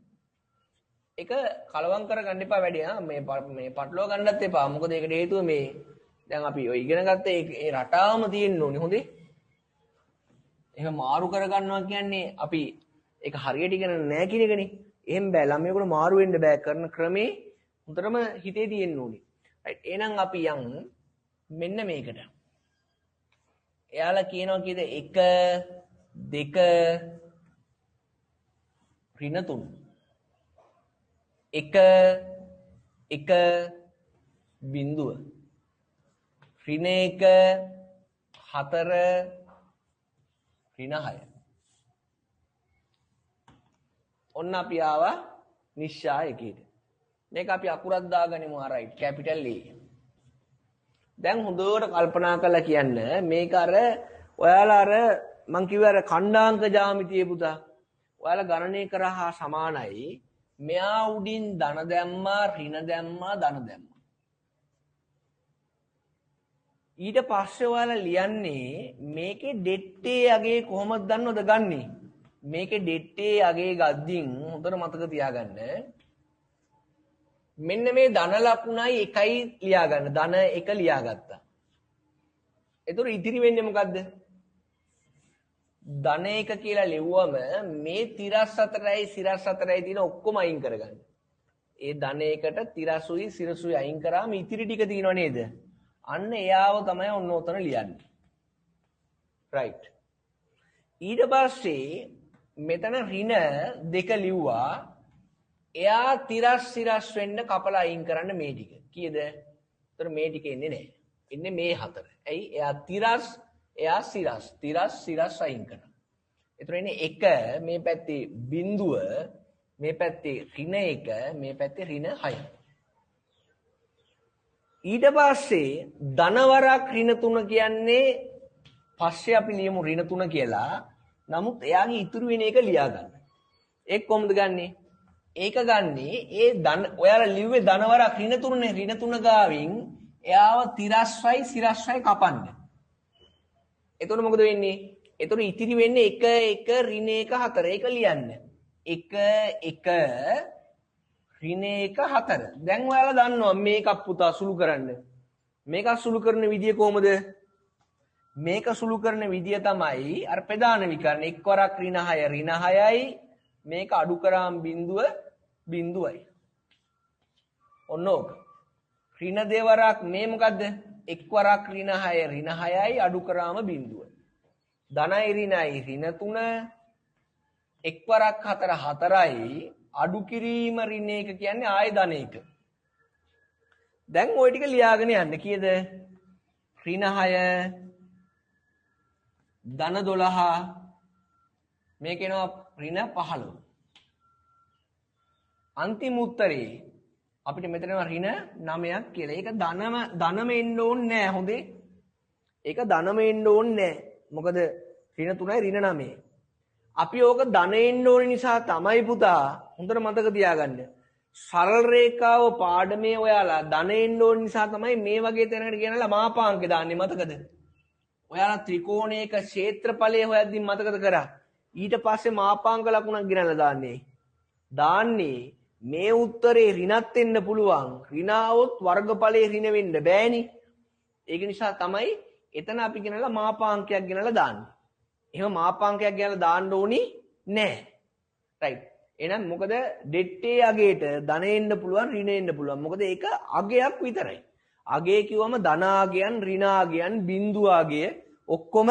ඒක කලවම් කරගන්න එපා වැඩි මේ පටලවා ගන්නත් එපා. මොකද ඒකට හේතුව මේ දැන් අපි ඔය ඉගෙන ගත්ත ඒ රටාවම තියෙන්න ඕනේ හොඳේ. එහෙම මාරු කරගන්නවා කියන්නේ අපි ඒක හරියට ඉගෙන නැහැ කියන එකනේ. එහෙම බෑ. ළමයෙකුට මාරු වෙන්න බෑ. කරන ක්‍රමේ හොඳටම හිතේ තියෙන්න ඕනේ. රයිට්. එහෙනම් අපි යන් මෙන්න මේකට. එයාලා කියනවා කීයද 1 2 ඍණ 3. 1 1 බිංදුව. ඍණ 1 4 ඍණ 6. ඔන්න අපි ආවා නිශ්චායකයට. මේක අපි අකුරක් දාගනිමු right capital A. දැන් හොඳට කල්පනා කරලා කියන්න මේක අර ඔයාලා අර මං කිව්ව අර ඛණ්ඩාංක ජ්‍යාමිතියේ පුතා. ඔයාලා ගණනය කරා සමානයි. මෙයා උඩින් ධන දැම්මා ඍණ දැම්මා ධන දැම්මා. ඊට පස්සේ ඔයාලා ලියන්නේ මේකේ ඩෙට්ටේ අගේ කොහොමද දන්නවද ගන්නෙ? මේකේ ඩෙට්ටේ අගේ ගද්දින් හොඳට මතක තියාගන්න. මෙන්න මේ ධන ලකුණයි එකයි ලියාගන්න. ධන එක ලියාගත්තා. එතකොට ඉතිරි වෙන්නේ මොකද්ද? ධන එක කියලා ලිව්වම මේ 34යි සිරස් 4යි තියෙන ඔක්කොම අයින් කරගන්න. ඒ ධන එකට තිරසුයි සිරසුයි අයින් කරාම ඉතිරි ටික තියෙනව නේද? අන්න එයාව තමයි ඔන්න ඔතන ලියන්නේ. right. ඊට පස්සේ මෙතන ඍණ 2 ලිව්වා. එයා තිරස් සිරස් වෙන්න කපලා අයින් කරන්න මේ ටික. කීයද? ඒතර මේ ටික එන්නේ නැහැ. එන්නේ මේ 4. ඇයි? එයා තිරස් එයා සිරස්. තිරස් සිරස් අයින් කරනවා. ඒතර එන්නේ 1 මේ පැත්තේ බිංදුව මේ පැත්තේ ඍණ 1 මේ පැත්තේ ඍණ 6. ඊට පස්සේ ධනවරක් ඍණ 3 කියන්නේ පස්සේ අපි ලියමු ඍණ 3 කියලා. නමුත් එයාගේ ඉතුරු වෙන එක ලියා ගන්න. ඒක කොහොමද ගන්නෙ? ඒක ගන්නේ ඒ ධන ඔයාලා ලිව්වේ ධනවරක් ඍණ 3නේ. ඍණ 3 ගාවින් එයාව තිරස්වයි සිරස්වයි කපන්න. එතකොට මොකද වෙන්නේ? එතකොට ඉතිරි වෙන්නේ 1 1 ඍණ 1 4. ඒක ලියන්න. 1 1 ඍණ 1 4. දැන් ඔයාලා දන්නවා මේක පුතා සුළු කරන්න. මේක සුළු කරන විදිය කොහොමද? මේක සුළු කරන විදිය තමයි අර ප්‍රධාන විකරණ එක් වරක් ඍණ 6 ඍණ 6යි මේක අඩු කරාම බිංදුව බිංදුවයි. ඔන්න ඕක. ඍණ දෙවරක් මේ මොකද්ද? එක් වරක් ඍණ 6 ඍණ 6යි අඩු කරාම බිංදුව. ධනයි ඍණයි ඍණ 3 එක් වරක් 4 4යි අඩු කිරීම ඍණ 1 කියන්නේ ආය ධන 1. දැන් ওই ටික ලියාගෙන යන්න. කීයද? ඍණ 6 ධන 12 මේක එනවා ඍණ 15. අන්තිම උත්තරේ අපිට මෙතන ඍණ 9ක් කියලා. ඒක ධනම එන්න ඕනේ නැහැ හොඳේ. ඒක ධනම එන්න ඕනේ නැහැ. මොකද ඍණ 3යි ඍණ 9. අපි ඕක ධන එන්න ඕනේ නිසා තමයි පුතා හොඳට මතක තියාගන්න. සරල රේඛාව පාඩමේ ඔයාලා ධන එන්න ඕනේ නිසා තමයි මේ වගේ තැනකට ගෙනලා මාපාංක දාන්නේ මතකද? ඔයාලා ත්‍රිකෝණයක ක්ෂේත්‍රඵලය හොයද්දි මතකද කරා? ඊට පස්සේ මාපාංක ලකුණක් ගෙනල්ලා දාන්නේ මේ උත්තරේ ඍණත් වෙන්න පුළුවන්. ඍණ આવොත් වර්ගඵලයේ ඍණ වෙන්න බෑනේ. ඒක නිසා තමයි එතන අපි ගෙනල්ලා මාපාංකයක් ගෙනල්ලා දාන්නේ. එහෙම මාපාංකයක් ගෙනල්ලා දාන්න ඕනි නෑ. රයිට්. එහෙනම් මොකද ඩෙට්ටේ අගේට ධන එන්න පුළුවන් ඍණ එන්න පුළුවන්. මොකද ඒක අගයක් විතරයි. අගේ කිව්වම ධනාගයන් ඍණාගයන් බිංදුවාගය ඔක්කොම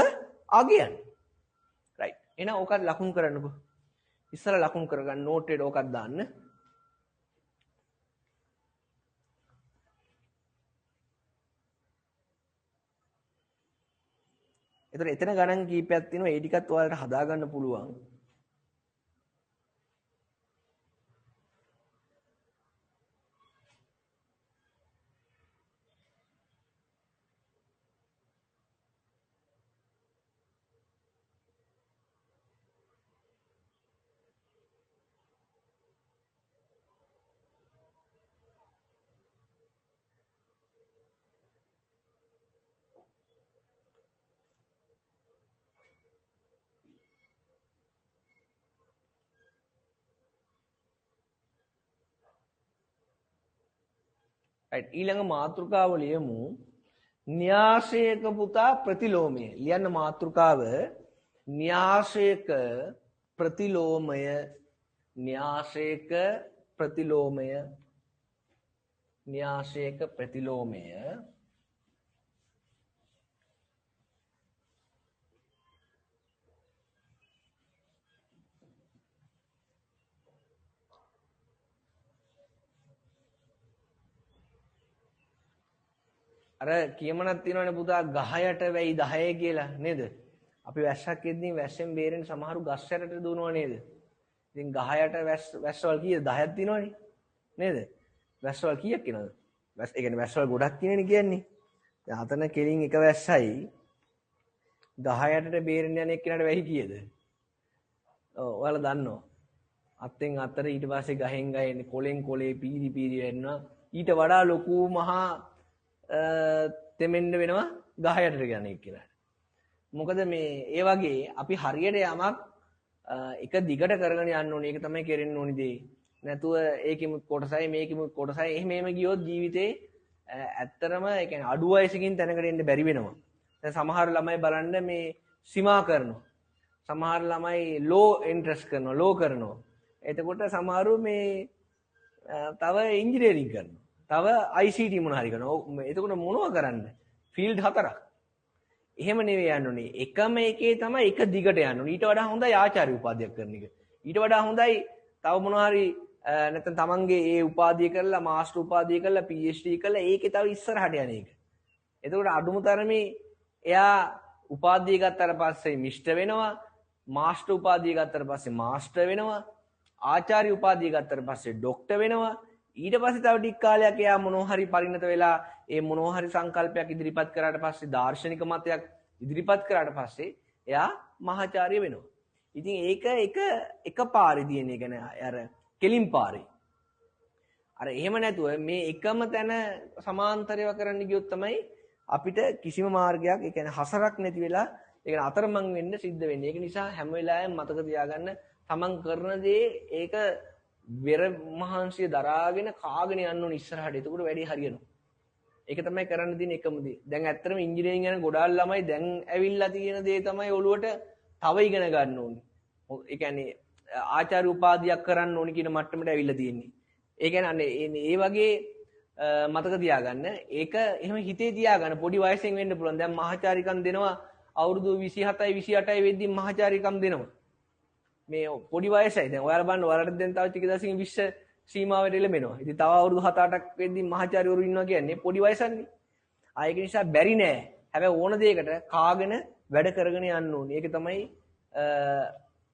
අගයන්. රයිට්. එහෙනම් ඕකත් ලකුණු කරන්නකෝ. ඉස්සර ලකුණු කරගන්න නෝට් එකට ඕකත් දාන්න. එතන ගණන් කීපයක් තියෙනවා. ඒ ටිකත් ඔයාලට හදාගන්න පුළුවන්. right ඊළඟ මාතෘකාව ලියමු න්‍යාසයක පුතා ප්‍රතිලෝමය ලියන්න මාතෘකාව න්‍යාසයක ප්‍රතිලෝමය න්‍යාසයක ප්‍රතිලෝමය න්‍යාසයක ප්‍රතිලෝමය අර කියමනක් තියෙනවනේ පුතා ගහයට වැයි 10 කියලා නේද? අපි වැස්සක් එද්දී වැස්සෙන් බේරෙන්න සමහරු ගස් යටට දුවනවා නේද? ඉතින් ගහයට වැස්සවල් කීයද 10ක් තියෙනවනේ නේද? වැස්සවල් කීයක් කියනවද? වැස් ඒ කියන්නේ වැස්සවල් ගොඩක් තියෙනනේ කියන්නේ. දැන් අතන කෙලින් එක වැස්සයි 10 යටට බේරෙන්න යන එක්කෙනාට වැහි කීයද? ඔව් ඔයාලා දන්නවා. අත්ෙන් අතට ඊට පස්සේ ගහෙන් ගහෙන් කොලෙන් කොලේ පීරි පීරි වෙනවා. ඊට වඩා ලොකු මහා තෙමෙන්න වෙනවා 10ට යන එක්කෙනාට. මොකද මේ ඒ වගේ අපි හරියට යමක් එක දිගට කරගෙන යන්න ඕනේ. ඒක තමයි කෙරෙන්න ඕනි දේ. නැතුව ඒකෙමුත් කොටසයි මේකෙමුත් කොටසයි එහෙම ගියොත් ජීවිතේ ඇත්තටම ඒ කියන්නේ අඩු වයසකින් තැනකට එන්න බැරි වෙනවා. දැන් සමහර ළමයි බලන්න මේ සීමා කරනවා. සමහර ළමයි ලෝ ඉන්ට්‍රස්ට් කරනවා, ලෝ කරනවා. එතකොට සමහරු මේ තව ඉංජිනේරින් කරනවා. තව ICT මොන හරි කරනවා. එතකොට මොනව කරන්න? ෆීල්ඩ් 4ක්. එහෙම නෙවෙයි යන්න ඕනේ. එකම එකේ තමයි එක දිගට යන්න ඕනේ. ඊට වඩා හොඳයි ආචාර්ය උපාධියක් කරන එක. ඊට වඩා හොඳයි තව මොන හරි නැත්නම් තමන්ගේ ඒ උපාධිය කරලා මාස්ටර් උපාධිය කරලා PhD කරලා ඒකේ තව ඉස්සරහට යන එක. එතකොට අඩුම තරමේ එයා උපාධිය ගත්තාට පස්සේ මිස්ටර් වෙනවා. මාස්ටර් උපාධිය ගත්තාට පස්සේ මාස්ටර් වෙනවා. ආචාර්ය උපාධිය ගත්තාට පස්සේ ડોක්ටර් වෙනවා. ඊට පස්සේ තව ටික කාලයක් එයා මොනවා හරි පරිණත වෙලා ඒ මොනවා හරි සංකල්පයක් ඉදිරිපත් කරාට පස්සේ දාර්ශනික මතයක් ඉදිරිපත් කරාට පස්සේ එයා මහාචාර්ය වෙනවා. ඉතින් ඒක එක පාරේදී එන එක නෑ අර කෙලින් පාරේ. අර එහෙම නැතුව මේ එකම තැන සමාන්තරව කරන්න ගියොත් තමයි අපිට කිසිම මාර්ගයක් ඒ කියන්නේ හසරක් නැති වෙලා ඒ කියන්නේ අතරමං වෙන්න සිද්ධ වෙන්නේ. ඒක නිසා හැම වෙලාවෙම මතක තියාගන්න තමන් කරන දේ ඒක වෙර මහන්සිය දරාගෙන කාගෙන යන්න ඕන ඉස්සරහට. එතකොට වැඩේ හරියනවා. ඒක තමයි කරන්න තියෙන එකම දේ. දැන් ඇත්තටම ඉංජිනේරින් යන ගොඩාක් ළමයි දැන් ඇවිල්ලා තියෙන දේ තමයි ඔළුවට තව ඉගෙන ගන්න ඕනේ. ඒ කියන්නේ ආචාර්ය උපාධියක් කරන්න ඕනි කියන මට්ටමට ඇවිල්ලා තියෙන්නේ. ඒ කියන්නේ ඒ වගේ මතක තියාගන්න. ඒක එහෙම හිතේ තියාගන්න. පොඩි වයසෙන් වෙන්න පුළුවන්. දැන් මහාචාර්යකම් දෙනවා අවුරුදු 27යි 28යි වෙද්දී මහාචාර්යකම් දෙනවා. මේ පොඩි වයසයි. දැන් ඔයාලා බලන්න ඔයාලට දැන් තව ටික දවසකින් 20 සීමාවට එළඹෙනවා. ඉතින් තව අවුරුදු 7-8ක් වෙද්දී මහාචාර්යවරු ඉන්නවා කියන්නේ පොඩි වයසන්නේ. ඒක නිසා බැරි නෑ. හැබැයි ඕන දෙයකට කාගෙන වැඩ කරගෙන යන්න ඕනේ. ඒක තමයි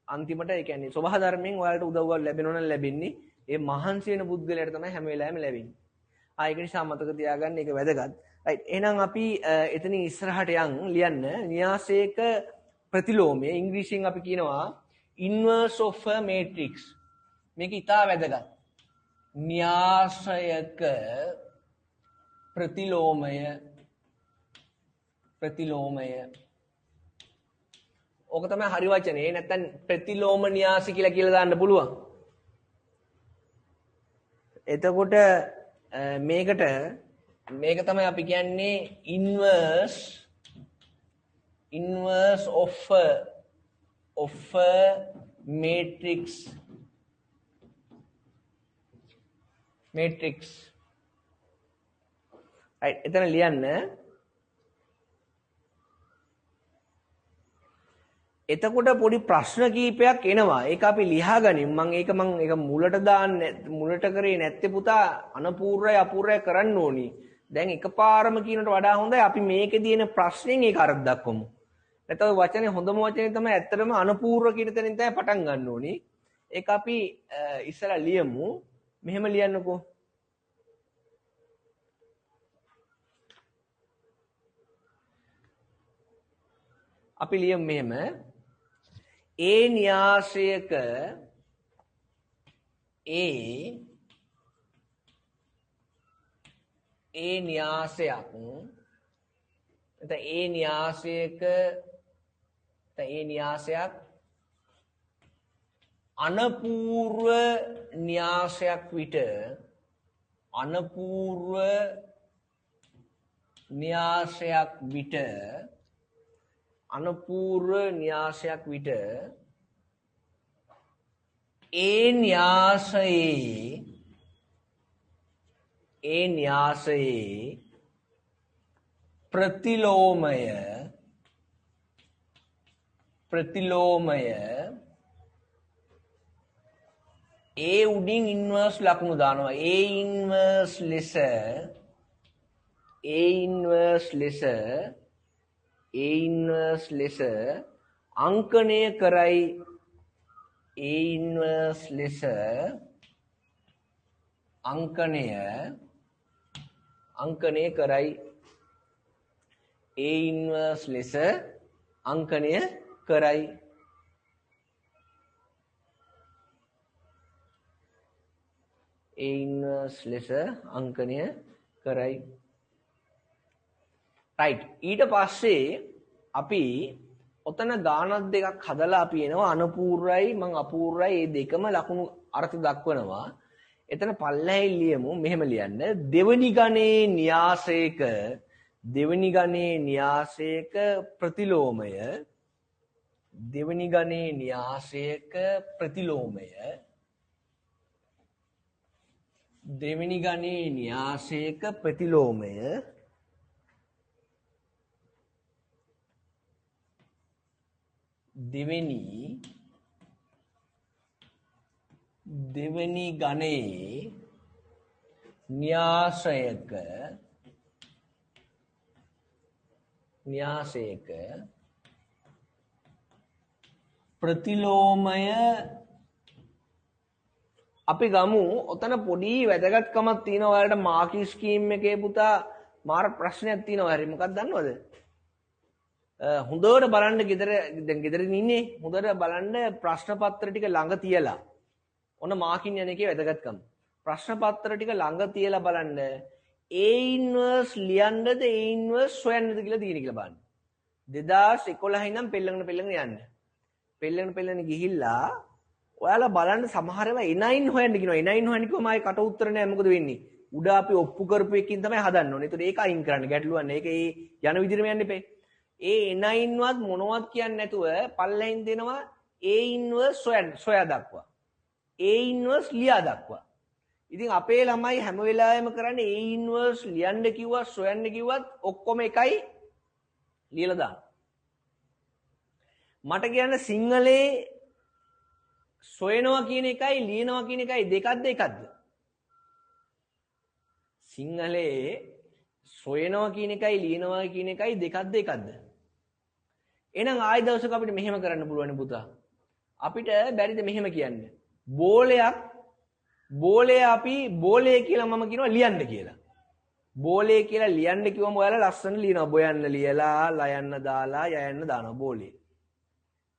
අන්තිමට ඒ කියන්නේ සබහා ධර්මයෙන් ඔයාලට උදව්වක් ලැබෙනවා නම් ලැබෙන්නේ ඒ මහන්සි වෙන පුද්ගලයාට තමයි හැම වෙලාවෙම ලැබෙන්නේ. ඒක නිසා මතක තියාගන්න ඒක වැදගත්. රයිට්. එහෙනම් අපි එතනින් ඉස්සරහට ලියන්න න්‍යාසයක ප්‍රතිලෝමය ඉංග්‍රීසියෙන් අපි කියනවා inverse of a matrix. මේක ඉතා වැදගත්. න්‍යාසයක ප්‍රතිලෝමය ඕක තමයි හරි වචනේ. නැත්තම් ප්‍රතිලෝම න්‍යාස කියලා දාන්න පුළුවන්. එතකොට මේක තමයි අපි කියන්නේ inverse of a matrix. right එතන ලියන්න. එතකොට පොඩි ප්‍රශ්න කීපයක් එනවා. ඒක අපි ලියාගනිමු. මම ඒක මුලට මුලට කරේ නැත්තේ පුතා අනපූර්වයි අපූර්වයි කරන්න ඕනි. දැන් එකපාරම කියනට වඩා හොඳයි අපි මේකේ තියෙන ප්‍රශ්نين ඒක අරන් දක්වමු. නැත්නම් වචනේ හොඳම වචනේ තමයි ඇත්තටම අනපූර්ව කියන තැනින් තමයි පටන් ගන්න ඕනි. ඒක අපි ඉස්සලා ලියමු. මෙහෙම ලියන්නකෝ. අපි ලියමු මෙහෙම. ඒ න්‍යාසයක ඒ න්‍යාසයක් අනපූර්ව න්‍යාසයක් විට අනපූර්ව න්‍යාසයක් විට ඒ න්‍යාසයේ ප්‍රතිලෝමය ඒ උඩින් ඉන්වර්ස් ලකුණු දානවා. ඒ ඉන්වර්ස් ලෙස අංකණය කරයි. right. ඊට පස්සේ අපි ඔතන ගානක් දෙකක් හදලා අපි එනවා අනුපූර්වයි මං අපූර්වයි මේ දෙකම ලකුණු අර්ථ දක්වනවා. එතන පල්ලෙහි ලියමු මෙහෙම ලියන්න. දෙවනි ගණේ න්‍යාසයක ප්‍රතිලෝමය දෙවනි ගණයේ න්‍යාසයක ප්‍රතිලෝමය අපි ගමු. ඔතන පොඩි වැදගත්කමක් තියෙනවා. ඔයාලට මාකින් ස්කීම් එකේ පුතා මාර ප්‍රශ්නයක් තියෙනවා. හරි මොකක්ද දන්නවද? හොඳට බලන්න ගෙදරින් ඉන්නේ. හොඳට බලන්න ප්‍රශ්න පත්‍ර ටික ළඟ තියලා. ඔන්න මාකින් යන එකේ වැදගත්කම. ප්‍රශ්න පත්‍ර ටික ළඟ තියලා බලන්න. A ඉන්වර්ස් ලියන්නද A ඉන්වර්ස් හොයන්නද කියලා තියෙන කියලා බලන්න. 2011 ඉඳන් පෙළගෙන යන්න. පෙළගෙන ගිහිල්ලා ඔයාලා බලන්න සමහර ඒවා A9 හොයන්න කියනවා. A9 හොයන්න කිව්වම ආයේ කට උත්තර නැහැ. මොකද වෙන්නේ? උඩ අපි ඔප්පු කරපු එකකින් තමයි හදන්න ඕනේ. ඒතකොට ඒක අයින් කරන්න ගැටලුවක් නැහැ. ඒක යන විදිහටම යන්න එපේ. A9 වත් මොනවත් කියන්නේ නැතුව පල්ලෙන් දෙනවා A ඉන්වර්ස් සොයා දක්වා. A ඉන්වර්ස් ලියා දක්වා. ඉතින් අපේ ළමයි හැම වෙලාවෙම කරන්නේ A ඉන්වර්ස් ලියන්න කිව්වත් සොයන්න කිව්වත් ඔක්කොම එකයි ලියලා දාන්න. මට කියන්න සිංහලේ සොයනවා කියන එකයි ලියනවා කියන එකයි එකක්ද? සිංහලේ සොයනවා කියන එකයි ලියනවා කියන එකයි එකක්ද? එහෙනම් ආයෙ දවසක අපිට මෙහෙම කරන්න පුළුවන් පුතා. අපිට බැරිද මෙහෙම කියන්න? බෝලය අපි බෝලය කියලා මම කියනවා ලියන්න කියලා. බෝලය කියලා ලියන්න කිව්වම ඔයාලා ලස්සන ලියනවා. බොයන්න ලියලා, ලයන්න දාලා, යයන්න දානවා බෝලය.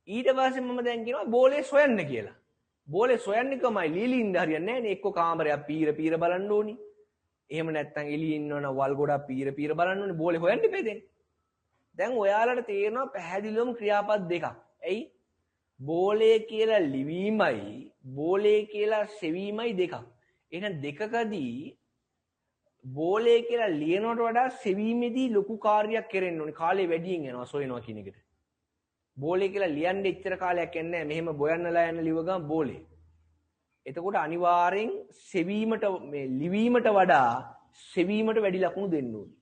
ඊට පස්සේ මම දැන් කියනවා බෝලේ සොයන්න කියලා. බෝලේ සොයන්න කමයි ලීලින්ද හරියන්නේ නැහැ නේ. එක්ක කාමරයක් පීර බලන්න ඕනි. එහෙම නැත්නම් එළියේ ඉන්නවනම් වල් ගොඩක් පීර බලන්න ඕනි. බෝලේ හොයන්න ඉපේ දැන්. දැන් ඔයාලට තේරෙනවා පැහැදිලිවම ක්‍රියාපද දෙකක්. ඇයි? බෝලේ කියලා ලිවීමයි බෝලේ කියලා සෙවීමයි දෙකක්. එහෙනම් දෙකකදී බෝලේ කියලා ලියනවට වඩා සෙවීමේදී ලොකු කාර්යයක් කරන්න ඕනේ. කාලේ වැඩියෙන් යනවා සොයනවා කියන එකට. බෝලේ කියලා ලියන්න එච්චර කාලයක් යන්නේ නැහැ. මෙහෙම බොයන්නලා යන ලිව ගම බෝලේ. එතකොට අනිවාර්යෙන් සෙවීමට මේ ලිවීමට වඩා සෙවීමට වැඩි ලකුණු දෙන්න ඕනේ.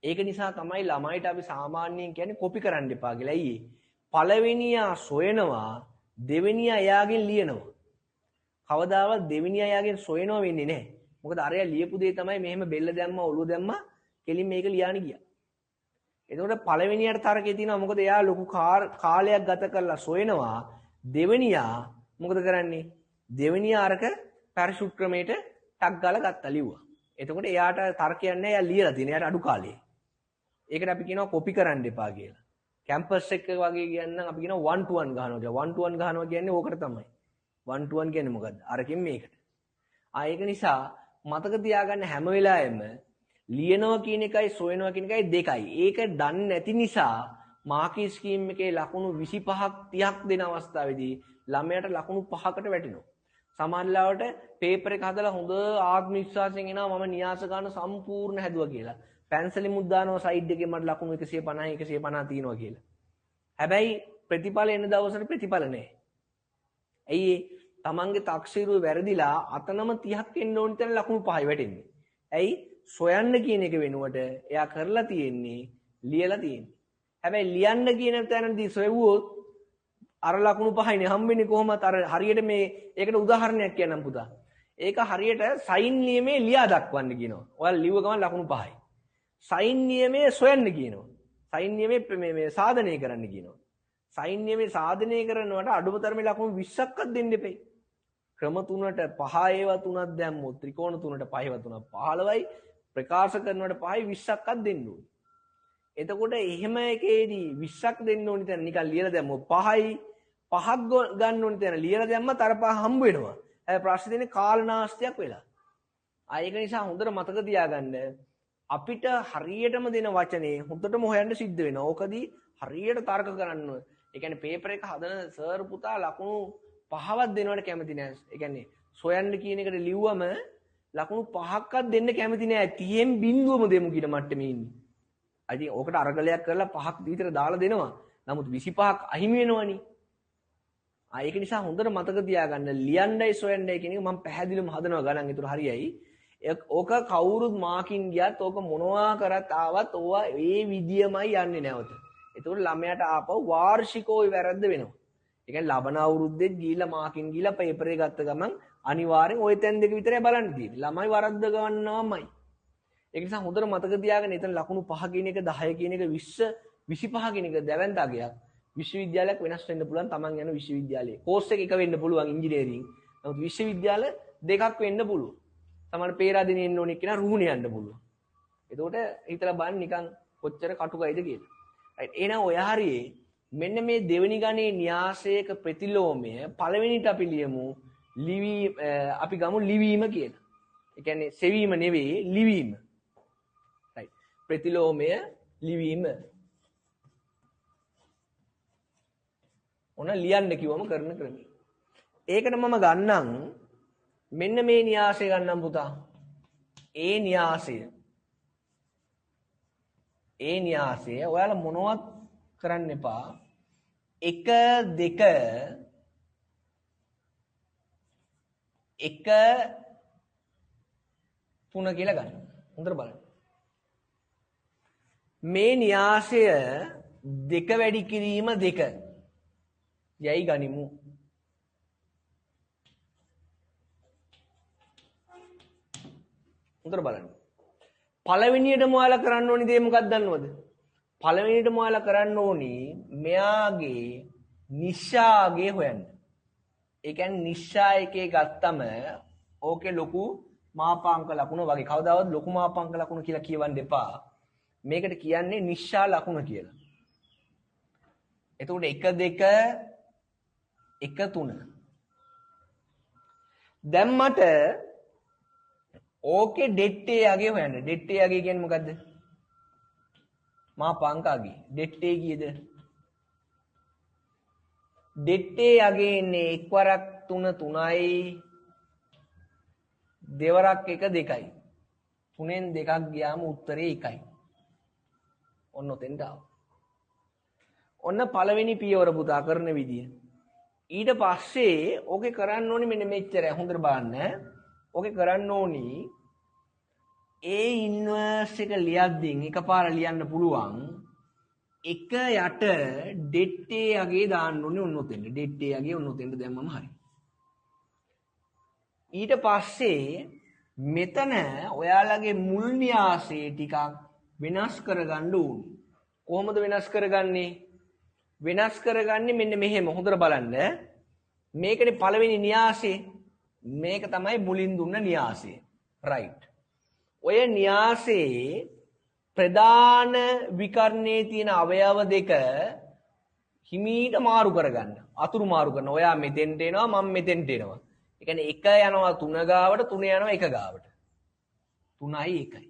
ඒක නිසා තමයි ළමයිට අපි සාමාන්‍යයෙන් කියන්නේ කොපි කරන්න එපා කියලා. ඇයි? පළවෙනියා සොයනවා දෙවෙනියා එයාගෙන් ලියනවා. කවදාවත් දෙවෙනියා එයාගෙන් සොයනවා වෙන්නේ නැහැ. මොකද අරයා ලියපු දේ තමයි මෙහෙම බෙල්ල දැම්මා ඔළුව දැම්මා කෙලින් මේක ලියාන ගියා. එතකොට පළවෙනියට තරකේ තියෙනවා. මොකද එයා ලොකු කාලයක් ගත කරලා සොයනවා. දෙවෙනියා මොකද කරන්නේ? දෙවෙනියා අරක පැරෂුට් ක්‍රමයට ටක් ගාලා ගත්තා ලිව්වා. එතකොට එයාට තර්කයක් නැහැ. එයා ලියලා තියෙන. එයාට අඩු කාලේ. ඒකට අපි කියනවා කොපි කරන්න එපා කියලා. කැම්පස් එක වගේ කියන්නම් අපි කියනවා 1 to 1 ගහනවා කියලා. 1 to 1 ගහනවා කියන්නේ ඕකට තමයි. 1 to 1 කියන්නේ මොකද්ද? අරකින් මේකට. ඒක නිසා මතක තියාගන්න හැම වෙලාවෙම ලියනවා කියන එකයි සොයනවා කියන එකයි දෙකයි. ඒක දන්නේ නැති නිසා මාකි ස්කීම් එකේ ලකුණු 25ක් 30ක් දෙන අවස්ථාවේදී ළමයාට ලකුණු 5කට වැටෙනවා. සමහරවිට පේපර් එක හදලා හොඳ ආත්ම විශ්වාසයෙන් එනවා මම න්‍යාස ගන්න සම්පූර්ණ හැදුවා කියලා. පැන්සලෙමුත් දානවා සයිඩ් එකේ මට ලකුණු 150 150 තියෙනවා කියලා. හැබැයි ප්‍රතිඵල එන දවසට ප්‍රතිඵල නැහැ. ඇයි තමන්ගේ තක්සීරුව වැරදිලා අතනම 30ක් එන්න ඕන තැන ලකුණු 5යි වැටෙන්නේ. ඇයි සොයන්න කියන එක වෙනුවට එයා කරලා තියෙන්නේ ලියලා තියෙන්නේ. හැබැයි ලියන්න කියන තැනදී සොයුවොත් අර ලකුණු 5යිනේ හම්බෙන්නේ කොහොමද අර හරියට මේ ඒකට උදාහරණයක් කියන්නම් පුතා. ඒක හරියට සයින් නියමේ ලියා දක්වන්න කියනවා. ඔයාලා ලිව්ව ගමන් ලකුණු 5යි. සයින් නියමේ සොයන්න කියනවා. සයින් නියමේ මේ සාධනය කරන්න කියනවා. සයින් නියමේ සාධනය කරනවට අඩුම තරමේ ලකුණු 20ක්වත් දෙන්න එපේ. ක්‍රම 3ට 5 ඒවා 3ක් දැම්මොත් ත්‍රිකෝණ 3ට 5 ඒවා 3ක් 15යි ප්‍රකාශ කරනවට 5යි 20ක්වත් දෙන්න ඕනේ. එතකොට එහෙම එකේදී 20ක් දෙන්න ඕනි තැන නිකන් ලියලා දැම්මොත් 5යි 5ක් ගන්න ඕනි තැන ලියලා දැම්මත් අර 5 හම්බ වෙනවා. හැබැයි ප්‍රශ්නේ තියෙන්නේ කාලනාස්තියක් වෙලා. ඒක නිසා හොඳට මතක තියාගන්න අපිට හරියටම දෙන වචනේ හොඳටම හොයන්න සිද්ධ වෙනවා. ඕකදී හරියට තර්ක කරන්න ඕනේ. ඒ කියන්නේ පේපර් එක හදන සර් පුතා ලකුණු 5ක් දෙනවට කැමති නෑ. ඒ කියන්නේ සොයන්න කියන එකට ලිව්වම ලකුණු 5ක්වත් දෙන්න කැමති නෑ. 30න් බිඳුවම දෙමු කියන මට්ටමේ ඉන්නේ. ඉතින් ඕකට අරගලයක් කරලා 5ක් විතර දාලා දෙනවා. නමුත් 25ක් අහිමි වෙනවනේ. ඒක නිසා හොඳට මතක තියාගන්න ලියන්නයි සොයන්නයි කියන එක මම පැහැදිලිවම හදනවා ගණන්. ඒතර හරියයි. ඕක කවුරුත් මාකින් ගියත් ඕක මොනවා කරත් ආවත් ඕවා ඒ විදියමයි යන්නේ නැවත. ඒතකොට ළමයාට ආපහු වාර්ෂිකව වැරද්ද වෙනවා. ඒ කියන්නේ ලබන අවුරුද්දෙත් ගිහිල්ලා මාකින් ගිහිල්ලා පේපර් එක ගත්ත ගමන් අනිවාර්යෙන් ওই තැන් දෙක විතරයි බලන්න තියෙන්නේ. ළමයි වරද්ද ගන්නවමයි. ඒක නිසා හොඳට මතක තියාගන්න එතන ලකුණු 5 කියන එක 10 කියන එක 20 25 කියන එක දැවැන්තගයක්. විශ්වවිද්‍යාලයක් වෙනස් වෙන්න පුළුවන් තමන් යන විශ්වවිද්‍යාලයේ. කෝස් එක වෙන්න පුළුවන් ඉංජිනේරින්. නමුත් විශ්වවිද්‍යාල දෙකක් වෙන්න පුළුවන්. සමහර පේරාදෙනිය එන්න ඕනෙක් කෙනා රුහුණේ යන්න පුළුවන්. එතකොට හිතලා බලන්න නිකන් කොච්චර කටුකයිද කියලා. රයිට්. එහෙනම් ඔය හරියේ මෙන්න මේ දෙවෙනි ගණේ න්‍යාසයක ප්‍රතිලෝමය පළවෙනිට අපි ලියමු අපි ගමු ලිවීම කියලා. ඒ කියන්නේ සෙවීම නෙවෙයි ලිවීම. රයිට්. ප්‍රතිලෝමය ලිවීම. ඔන්න ලියන්න කිව්වම කරන ක්‍රමය. ඒකට මම ගන්නම් මෙන්න මේ න්‍යාසය ගන්නම් පුතා. ඒ න්‍යාසය ඔයාලා මොනවත් කරන්න එපා. 1 2 1 3 කියලා ගන්න. හොඳට බලන්න. මේ න්‍යාසය 2 වැඩි කිරීම 2 යයි ගනිමු. හොඳට බලන්න. පළවෙනියටම ඔයාලා කරන්න ඕනි දේ මොකක්ද දන්නවද? පළවෙනියටම ඔයාලා කරන්න ඕනි මෙයාගේ නිශ්චාගේ හොයන්න. ඒ කියන්නේ නිශ්චා එකේ ගත්තම ඕකේ ලොකු මාපාංක ලකුණ වගේ කවදාවත් ලොකු මාපාංක ලකුණ කියලා කියවන්න එපා. මේකට කියන්නේ නිශ්චා ලකුණ කියලා. එතකොට 1 2 1 3 දැන් මට ඕකේ ඩෙට්ටේ යගේ හොයන්න. ඩෙට්ටේ යගේ කියන්නේ මොකද්ද? මාපාංක අගේ. ඩෙට්ටේ කීයද? ඩෙට්ටේ යගේ ඉන්නේ එක්වරක් 3 3යි දෙවරක් 1 2යි. 3ෙන් 2ක් ගියාම උත්තරේ 1යි. ඔන්න ඔතෙන්ට ආවා. ඔන්න පළවෙනි පියවර පුතා කරන විදිය. ඊට පස්සේ ඕකේ කරන්න ඕනි මෙන්න මෙච්චරයි. හොඳට බලන්න. ඕකේ කරන්න ඕනි ඒ ඉන්වර්ස් එක ලියද්දී එකපාර ලියන්න පුළුවන්. එක යට ඩෙට්ටේ යගේ දාන්න ඕනේ ඔන්න ඔතෙන්ට. ඩෙට්ටේ යගේ ඔන්න ඔතෙන්ට දැම්මම හරි. ඊට පස්සේ මෙතන ඔයාලගේ මුල් න්‍යාසයේ ටිකක් වෙනස් කරගන්න ඕනේ. කොහොමද වෙනස් කරගන්නේ? වෙනස් කරගන්නේ මෙන්න මෙහෙම. හොඳට බලන්න. මේකනේ පළවෙනි න්‍යාසය. මේක තමයි මුලින් දුන්න න්‍යාසය. රයිට්. ඔය න්‍යාසයේ ප්‍රධාන විකරණයේ තියෙන අවයව දෙක හිමීට මාරු කරගන්න. අතුරු මාරු කරන. ඔයා මෙතෙන්ට එනවා මම මෙතෙන්ට එනවා. ඒ කියන්නේ 1 යනවා 3 ගාවට 3 යනවා 1 ගාවට. 3යි 1යි.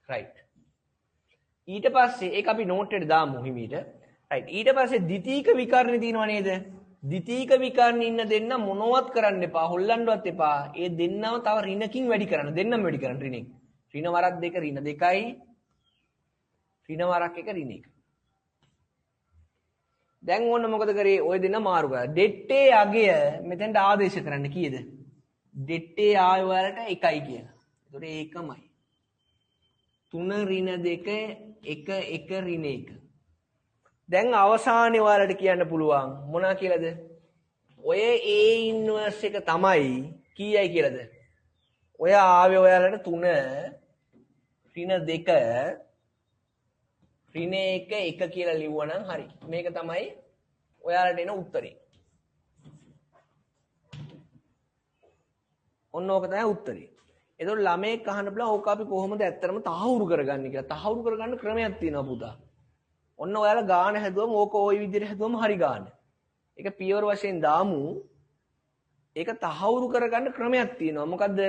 රයිට්. ඊට පස්සේ ඒක අපි නෝට් එකට දාමු හිමීට. රයිට්. ඊට පස්සේ ද්විතීක විකරණේ තියෙනව නේද? ද්විතීක විකර්ණ ඉන්න දෙන්න මොනවත් කරන්න එපා, හොල්ලන්නවත් එපා. ඒ දෙන්නම තව ඍණකින් වැඩි කරන්න. දෙන්නම වැඩි කරන්න ඍණෙන්. ඍණ වරක් 2 ඍණ 2යි. ඍණ වරක් 1 ඍණ 1. දැන් ඕන්න මොකද කරේ? ඔය දෙන්න මාරු කරා. දෙට්ටේ අගය මෙතෙන්ට ආදේශ කරන්න කීයද? දෙට්ටේ ආය වලට 1යි කියලා. ඒතකොට ඒකමයි. 3 ඍණ 2 1 1 ඍණ 1. දැන් අවසානයේ ඔයාලට කියන්න පුළුවන් මොනවා කියලාද? ඔය A ඉන්වර්ස් එක තමයි කීයයි කියලාද? ඔය ආවේ ඔයාලට 3 ඍණ 2 ඍණ 1 1 කියලා ලිව්වනම් හරි. මේක තමයි ඔයාලට එන උත්තරේ. ඔන්න ඕක තමයි උත්තරේ. එතකොට ළමයෙක් අහන්න පුළුවන් ඕක අපි කොහොමද ඇත්තටම තහවුරු කරගන්නේ කියලා. තහවුරු කරගන්න ක්‍රමයක් තියෙනවා පුතා. ඔන්න ඔයාලා ගාන හැදුවම ඕක ওই විදිහට හැදුවම හරි ගාන. ඒක පියවර වශයෙන් දාමු. ඒක තහවුරු කරගන්න ක්‍රමයක් තියෙනවා. මොකද්ද?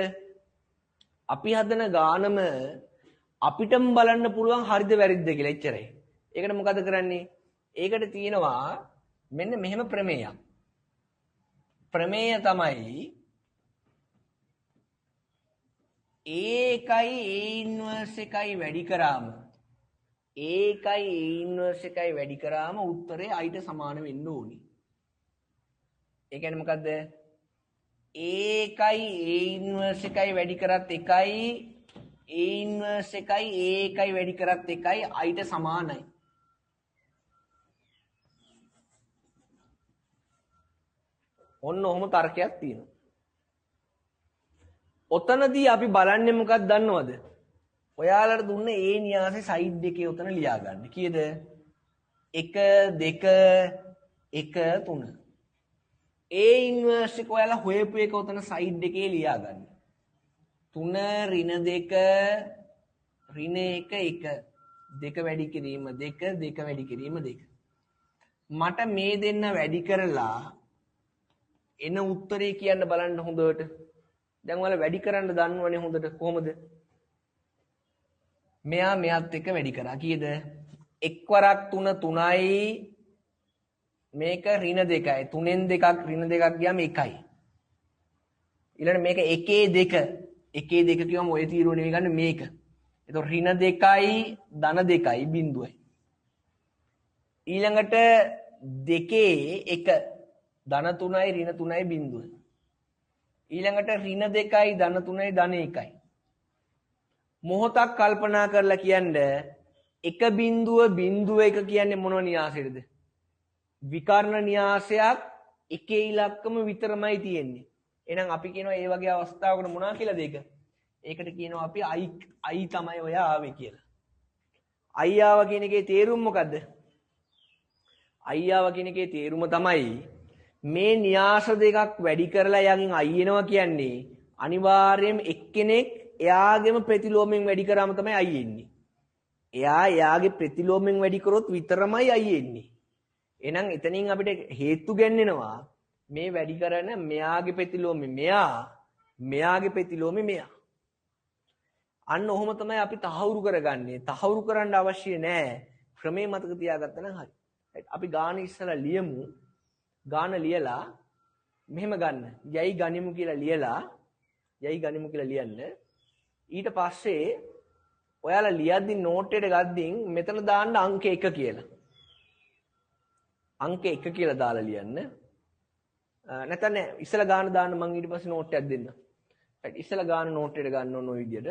අපි හදන ගානම අපිටම බලන්න පුළුවන් හරිද වැරදිද කියලා එච්චරයි. ඒකට මොකද කරන්නේ? ඒකට තියෙනවා මෙන්න මෙහෙම ප්‍රමේයයක්. ප්‍රමේය තමයි A1යි A ඉන්වර්ස් 1යි වැඩි කරාම A1යි A ඉන්වර්ස් 1යි වැඩි කරාම උත්තරේ iට සමාන වෙන්න ඕනි. ඒ කියන්නේ මොකද්ද? A1යි A ඉන්වර්ස් 1යි වැඩි කරත් 1යි A ඉන්වර්ස් 1යි A1යි වැඩි කරත් 1යි iට සමානයි. ඔන්න ඔහොම තර්කයක් තියෙනවා. ඔතනදී අපි බලන්නේ මොකක්ද දන්නවද? ඔයාලට දුන්න A න්‍යාසේ සයිඩ් එකේ ඔතන ලියා ගන්න. කීයද? 1 2 1 3. A ඉන්වර්ස් එක ඔයාලා හොයපු එක ඔතන සයිඩ් එකේ ලියා ගන්න. 3 ඍණ 2 ඍණ 1 1 2 වැඩි කිරීම 2 2 වැඩි කිරීම 2. මට මේ දෙන්න වැඩි කරලා එන උත්තරේ කියන්න බලන්න හොඳට. දැන් ඔයාලා වැඩි කරන්න දන්නවනේ හොඳට කොහොමද? මෙයා මෙයාත් එක්ක වැඩි කරා. කීයද? 1 වරක් 3 3යි මේක ඍණ 2යි. 3ෙන් 2ක් ඍණ 2ක් ගියාම 1යි. ඊළඟ මේක 1 2 1 2 කියවම ඔය තීරුව නෙවෙයි ගන්න මේක. එතකොට ඍණ 2යි ධන 2යි බිඳුවයි. ඊළඟට 2 1 ධන 3යි ඍණ 3යි බිඳුවයි. ඊළඟට ඍණ 2යි ධන 3යි ධන 1යි. මොහොතක් කල්පනා කරලා කියන්න 1 බිඳුව බිඳුව 1 කියන්නේ මොන න්‍යාසයේද? විකර්ණ න්‍යාසයක් එකේ ඉලක්කම විතරමයි තියෙන්නේ. එහෙනම් අපි කියනවා මේ වගේ අවස්ථාවකට මොනවා කියලාද ඒක? ඒකට කියනවා අපි I තමයි ඔය ආවේ කියලා. I ආව කියන එකේ තේරුම මොකද්ද? I ආව කියන එකේ තේරුම තමයි මේ න්‍යාස දෙකක් වැඩි කරලා යකින් I එනවා කියන්නේ අනිවාර්යයෙන්ම එක්කෙනෙක් එයාගේම ප්‍රතිලෝමයෙන් වැඩි කරාම තමයි I එන්නේ. එයා එයාගේ ප්‍රතිලෝමයෙන් වැඩි කරොත් විතරමයි I එන්නේ. එහෙනම් එතනින් අපිට හේතු ගන්නෙනවා මේ වැඩි කරන මෙයාගේ ප්‍රතිලෝමෙ මෙයා මෙයාගේ ප්‍රතිලෝමෙ මෙයා. අන්න ඔහොම තමයි අපි තහවුරු කරගන්නේ. තහවුරු කරන්න අවශ්‍ය නැහැ. ක්‍රමේ මතක තියාගත්තා නම් හරි. අපි ගාන ඉස්සලා ලියමු. ගාන ලියලා මෙහෙම ගන්න. යයි ගනිමු කියලා ලියලා යයි ගනිමු කියලා ලියන්න. ඊට පස්සේ ඔයාලා ලියද්දි නෝට් එකට ගද්දින් මෙතන දාන්න අංක 1 කියලා. අංක 1 කියලා දාලා ලියන්න. නැත්නම් ඉස්සලා ගාන දාන්න මම ඊට පස්සේ නෝට් එකක් දෙන්නම්. right ඉස්සලා ගාන නෝට් එකට ගන්න ඕන ඔය විදියට.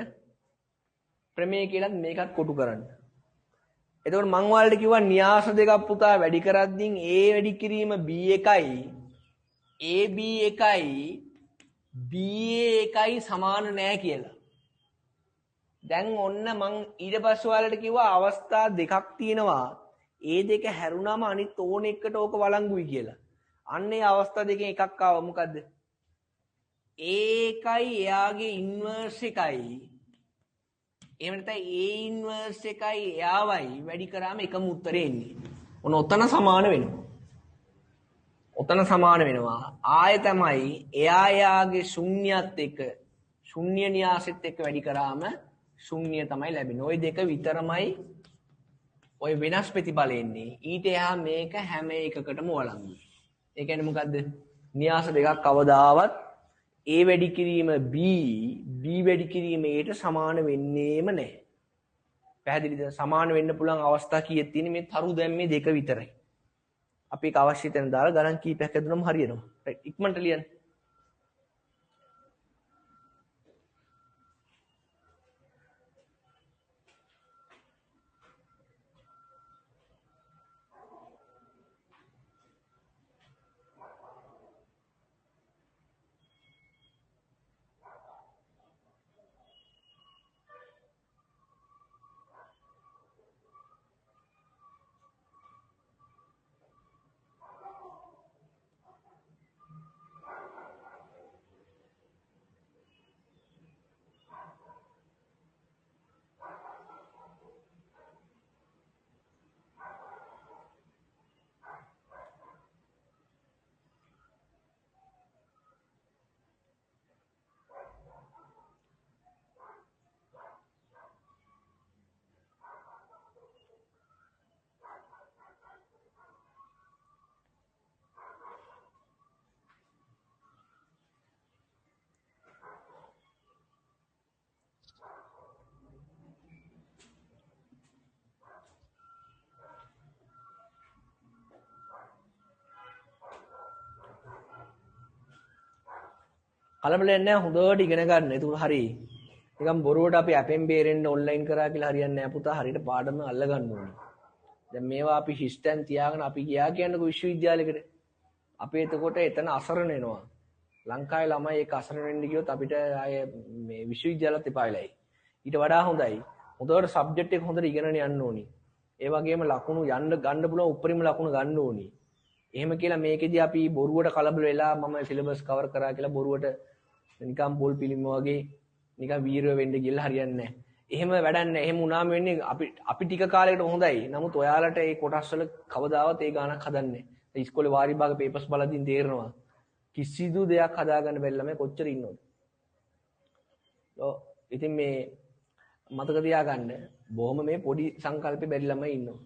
ප්‍රමේය කියලාත් මේකත් කොටු කරන්න. එතකොට මම ඔයාලට කිව්වා න්‍යාස දෙකක් පුතා වැඩි කරද්දී A වැඩි කිරීම B1යි AB1යි BA1යි සමාන නෑ කියලා. දැන් ඔන්න මං ඊට පස්සේ ඔයාලට කිව්වා අවස්ථා දෙකක් තියෙනවා. ඒ දෙක හැරුණාම අනිත් ඕන එකට ඕක වළංගුයි කියලා. අන්න ඒ අවස්ථා දෙකෙන් එකක් ආවා මොකද්ද? A1යි එයාගේ ඉන්වර්ස් එකයි. එහෙම නැත්නම් A ඉන්වර්ස් එකයි එයාවයි වැඩි කරාම එකම උත්තරේ එන්නේ. ඔන්න ඔතන සමාන වෙනවා. ඔතන සමාන වෙනවා. ආය තමයි එයා එයාගේ ශුන්‍යත් එක්ක ශුන්‍ය න්‍යාසෙත් එක්ක වැඩි කරාම ශුන්‍ය තමයි ලැබෙන්නේ. ওই දෙක විතරමයි ওই වෙනස් ප්‍රතිඵල එන්නේ. ඊට එහා මේක හැම එකකටම වළංගුයි. ඒ කියන්නේ මොකද්ද? න්‍යාස දෙකක් කවදාවත් A වැඩි කිරීම B වැඩි කිරීම A ට සමාන වෙන්නේම නැහැ. පැහැදිලිද? සමාන වෙන්න පුළුවන් අවස්ථා කීයක් තියෙන්නේ මේ තරු දැම්මේ දෙක විතරයි. අපි ඒක අවශ්‍ය තැන දාලා ගණන් කීපයක් හදුනම හරියනවා. රයිට් ඉක්මනට ලියන්න. කලබල නැහැ හොඳට ඉගෙන ගන්න. ඒක හරි. නිකන් බොරුවට අපි ඇපෙන් බේරෙන්න ඔන්ලයින් කරා කියලා හරියන්නේ නැහැ පුතා. හරියට පාඩම අල්ල ගන්න ඕනේ. දැන් මේවා අපි හිස්ටන් තියාගෙන අපි ගියා කියන්නකො විශ්වවිද්‍යාලයකට. අපි එතකොට එතන අසරණ වෙනවා. ලංකාවේ ළමයි ඒක අසරණ වෙන්න ගියොත් අපිට ආය මේ විශ්වවිද්‍යාලත් එපා වෙලයි. ඊට වඩා හොඳයි. හොඳට සබ්ජෙක්ට් එක හොඳට ඉගෙනගෙන යන්න ඕනි. ඒ වගේම ලකුණු ගන්න පුළුවන් උපරිම ලකුණු ගන්න ඕනි. එහෙම කියලා මේකෙදි අපි බොරුවට කලබල වෙලා මම සිලබස් කවර් කරා කියලා බොරුවට නිකම් බෝල් පිළිම වගේ නිකන් වීරය වෙන්න කියලා හරියන්නේ නැහැ. එහෙම වැඩක් නැහැ. එහෙම වුණාම වෙන්නේ අපි ටික කාලයකට හොඳයි. නමුත් ඔයාලට මේ කොටස් වල කවදාවත් ඒ ගාණක් හදන්නේ නැහැ. ඉස්කෝලේ වාරි භාග පේපර්ස් බලද්දී තේරෙනවා. කිසිදු දෙයක් හදාගන්න බැරි ළමයි කොච්චර ඉන්නවද? ඉතින් මේ මතක තියාගන්න බොහොම මේ පොඩි සංකල්පේ බැරි ළමයි ඉන්නවා.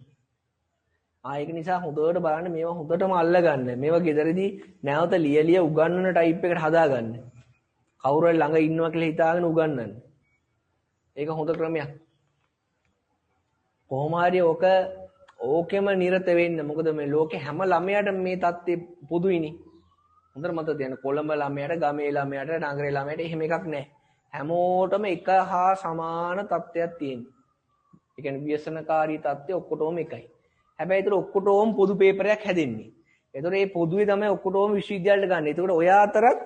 ඒක නිසා හොඳට බලන්න මේවා හොඳටම අල්ලගන්න. මේවා ගෙදරදී නැවත ලියලිය උගන්වන ටයිප් එකට හදාගන්න. කවුරු හරි ළඟ ඉන්නවා කියලා හිතාගෙන උගන්වන්න. ඒක හොඳ ක්‍රමයක්. කොහොම හරි ඕකෙම නිරත වෙන්න. මොකද මේ ලෝකේ හැම ළමයාටම මේ தත්ත්වය පොදුයිනේ. හොඳට මතක තියාගන්න. කොළඹ ළමයාට, ගමේ ළමයාට, නගරේ ළමයාට එහෙම එකක් නැහැ. හැමෝටම එක හා සමාන තත්ත්වයක් තියෙනවා. ඒ කියන්නේ ව්‍යසනකාරී තත්ත්වය ඔක්කොටම එකයි. හැබැයි ඒතර ඔක්කොටම පොදු පේපරයක් හැදෙන්නේ. ඒතර මේ පොදුවේ තමයි ඔක්කොටම විශ්වවිද්‍යාලයට ගන්න. ඒතකොට ඔයා අතරත්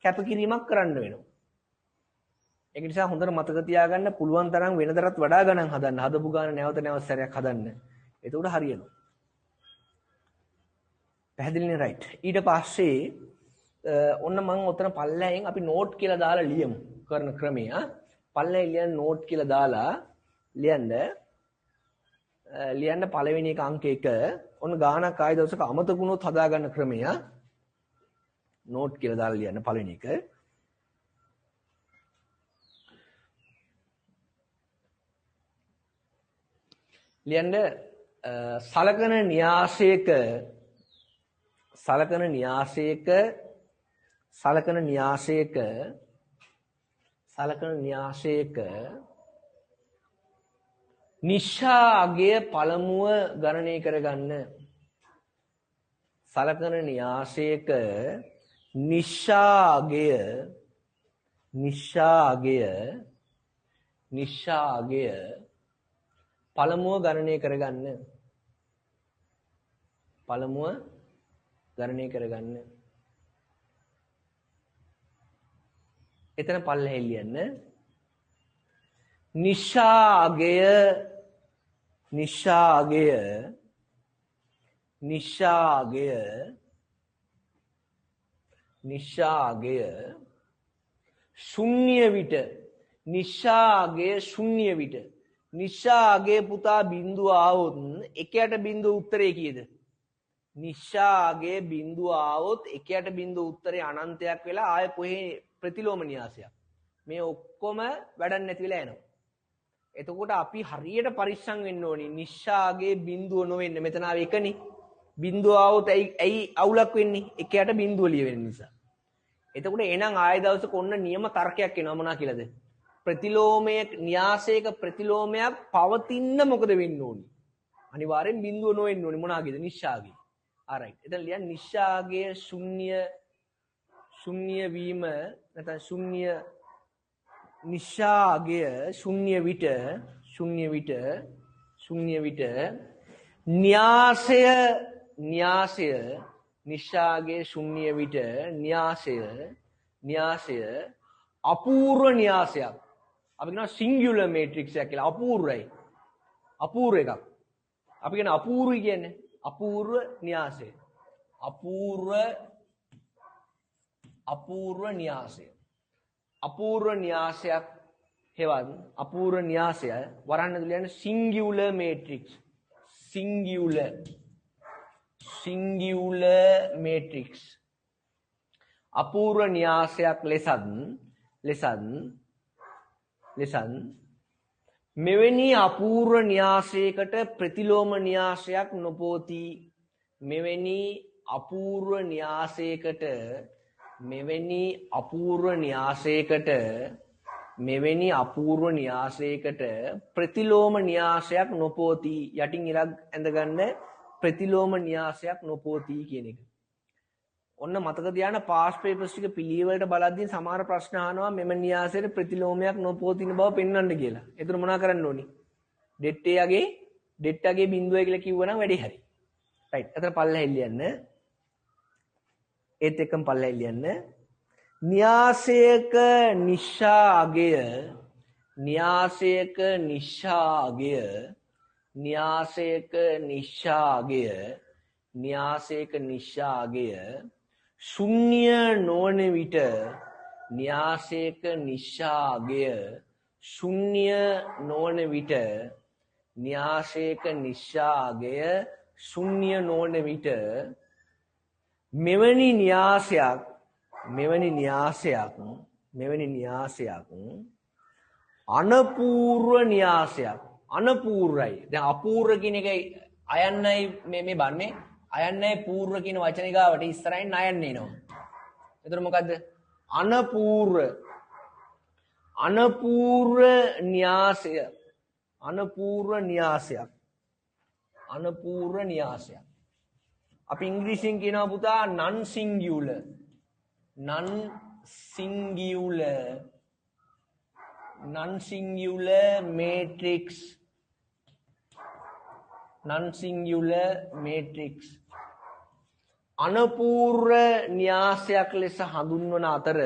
කැපකිරීමක් කරන්න වෙනවා. ඒක නිසා හොඳට මතක තියාගන්න පුළුවන් තරම් වෙනදටත් වඩා ගණන් හදන්න. හදපු ගාන නැවත නැවත සැරයක් හදන්න. ඒතකොට හරියනවා. පැහැදිලිනේ රයිට්. ඊට පස්සේ ඔන්න මම ඔතන පල්ලෙයෙන් අපි නෝට් කියලා දාලා ලියමු. කරන ක්‍රමය. පල්ලෙයෙන් ලියන නෝට් කියලා දාලා ලියන්න පළවෙනි එක අංක 1 ඔන්න ගානක් ආයෙ දවසක අමතක වුණොත් හදාගන්න ක්‍රමය නෝට් කියලා දාලා ලියන්න පළවෙනි එක ලියන්න සලකන න්‍යාසයක නිශ්ශාගය පළමුව ගණනය කරගන්න. සලකන න්‍යාසයක නිශ්ශාගය පළමුව ගණනය කරගන්න. එතන පල්ලෙහෙන් ලියන්න. නිශ්ශාගය ශුන්‍ය විට නිශ්ශාගය පුතා බිඳුව ආවොත් එකයට බිඳුව උත්තරේ කීයද? නිශ්ශාගය බිඳුව ආවොත් එකයට බිඳුව උත්තරේ අනන්තයක් වෙලා ආය කොහේ ප්‍රතිලෝම න්‍යාසයක්. මේ ඔක්කොම වැඩක් නැති වෙලා යනවා. එතකොට අපි හරියට පරිස්සම් වෙන්න ඕනි. නිශ්ශාගයේ බිඳුව නොවෙන්න. මෙතන ආවේ එකනේ. බිඳුව આવොත් ඇයි අවුලක් වෙන්නේ? එකයට බිඳුව ලියවෙන නිසා. එතකොට එහෙනම් ආය දවසක ඔන්න නියම තර්කයක් එනවා මොනවා කියලාද? ප්‍රතිලෝමයේ න්‍යාසයක ප්‍රතිලෝමයක් පවතින්න මොකද වෙන්න ඕනි? අනිවාර්යෙන් බිඳුව නොවෙන්න ඕනි මොනවාගේද? නිශ්ශාගේ. alright. එතන ලියන්න නිශ්ශාගයේ ශුන්‍ය වීම නැත්නම් නිශ්ශාගය ශුන්‍ය විට න්‍යාසය නිශ්ශාගයේ ශුන්‍ය විට න්‍යාසය අපූර්ව න්‍යාසයක්. අපි කියනවා සිංගියුලර් මේට්‍රික්ස් එකක් කියලා. අපූර්ව එකක්. අපි කියන අපූර්වයි කියන්නේ අපූර්ව න්‍යාසය. අපූර්ව න්‍යාසයක් හෙවත් අපූර්ව න්‍යාසය වරහන් ඇතුළේ යන සිංගියුලර් මේට්‍රික්ස්. Singular matrix. අපූර්ව න්‍යාසයක් ලෙසත් මෙවැනි අපූර්ව න්‍යාසයකට ප්‍රතිලෝම න්‍යාසයක් නොපෝති. මෙවැනි අපූර්ව න්‍යාසයකට ප්‍රතිලෝම න්‍යාසයක් නොපෝති. යටින් ඉරක් ඇඳගන්න ප්‍රතිලෝම න්‍යාසයක් නොපෝති කියන එක. ඔන්න මතක තියාගන්න පාස් පේපර්ස් ටික පිළිවෙලට බලද්දී සමහර ප්‍රශ්න අහනවා මෙම න්‍යාසයට ප්‍රතිලෝමයක් නොපෝතින බව පෙන්වන්න කියලා. ඒතර මොනා කරන්න ඕනි? ඩෙට්ටගේ බිඳුවයි කියලා කිව්වනම් වැඩේ හරි. රයිට්. අතන පල්ලෙහෙල් ලියන්න. ඒත් එක්කම පල්ලෙහෙල් ලියන්න. න්‍යාසයක නිශ්ශාගය ශුන්‍ය නොවන විට මෙවැනි න්‍යාසයක් අනපූර්ව න්‍යාසයක්. අනපූර්වයි. දැන් අපූර්ව කියන එක අයන්නයි මේ බන්නේ. අයන්නයි පූර්ව කියන වචනේ ගාවට ඉස්සරහින් අයන්න එනවා. එතකොට මොකද්ද? අනපූර්ව න්‍යාසයක්. අපි ඉංග්‍රීසියෙන් කියනවා පුතා non singular matrix. අනපූර්ව න්‍යාසයක් ලෙස හඳුන්වන අතර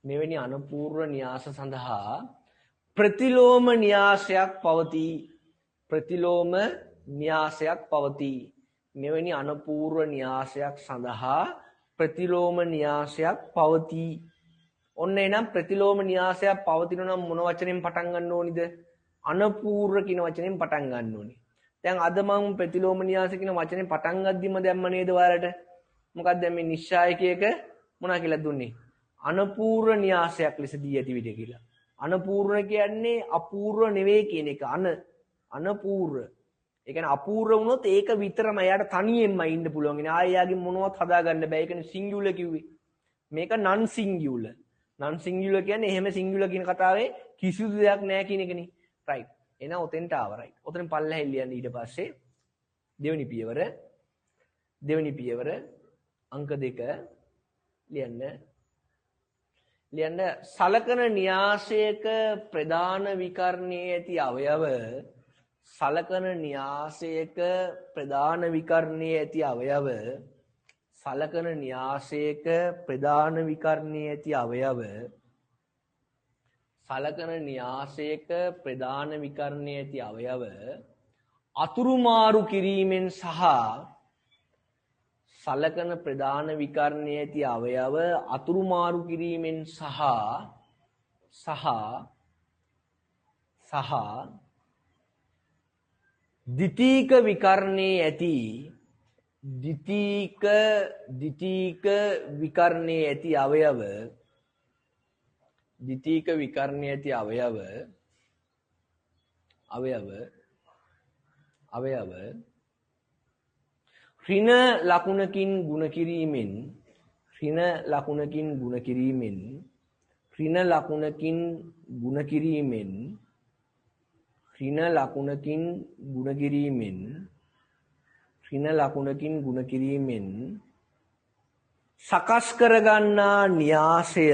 මෙවැනි අනපූර්ව න්‍යාස සඳහා ප්‍රතිලෝම න්‍යාසයක් පවතී. මෙවැනි අනපූර්ව න්‍යාසයක් සඳහා ප්‍රතිලෝම න්‍යාසයක් පවතී. ඔන්න එනම් ප්‍රතිලෝම න්‍යාසයක් පවතිනවා නම් මොන වචනෙන් පටන් ගන්න ඕනිද? අනපූර්ව කියන වචනෙන් පටන් ගන්න ඕනි. දැන් අද මම ප්‍රතිලෝම න්‍යාස කියන වචනේ පටන් ගද්දිම දැම්ම නේද ඔයාලට? මොකක්ද දැන් මේ නිශ්චායකයක මොනවා කියලා දුන්නේ? අනපූර්ව න්‍යාසයක් ලෙස දී ඇති විදිහ කියලා. අනපූර්ව කියන්නේ අපූර්ව නෙවෙයි කියන එක. අනපූර්ව. ඒ කියන්නේ අපූර්ව වුණොත් ඒක විතරම එයාට තනියෙන්ම ඉන්න පුළුවන්. ඉතින් ආයෙ යාගේ මොනවත් හදාගන්න බෑ. ඒකනේ සිංගියුලර් කිව්වේ. මේක non singular. non singular කියන්නේ එහෙම singular කියන කතාවේ කිසිදු දෙයක් නැහැ කියන එකනේ. right. එහෙනම් ඔතෙන්ට ආව right. ඔතෙන් පල්ලෙහෙල් ලියන්න ඊට පස්සේ දෙවෙනි පියවර අංක 2 ලියන්න සලකන න්‍යාසයක ප්‍රධාන විකරණයේ ඇති අවයව සලකන න්‍යාසයක ප්‍රධාන විකරණයේ ඇති අවයව අතුරුමාරු කිරීමෙන් සහ සලකන ප්‍රධාන විකරණයේ ඇති අවයව අතුරුමාරු කිරීමෙන් සහ සහ ද්විතීක විකරණයේ ඇති ද්විතීක විකරණයේ ඇති අවයව ද්විතීක විකරණයේ ඇති අවයව ඍණ ලකුණකින් ගුණ කිරීමෙන් සකස් කරගන්නා න්‍යාසය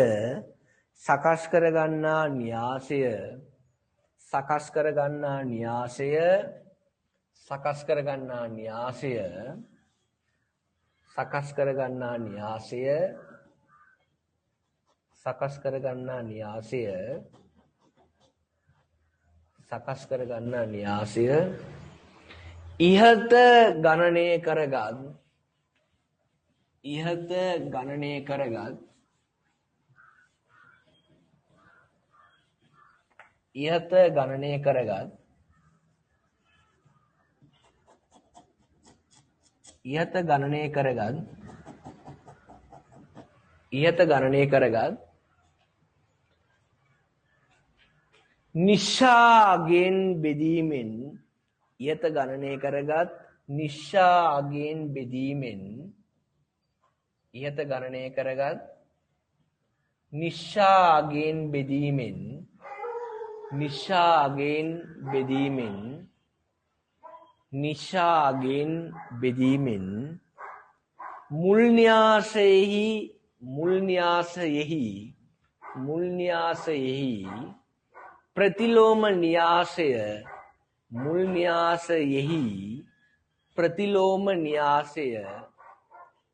ඉහත ගණනය කරගත් නිශ්ශාගෙන් බෙදීමෙන් මුල් න්‍යාසයෙහි ප්‍රතිලෝම න්‍යාසය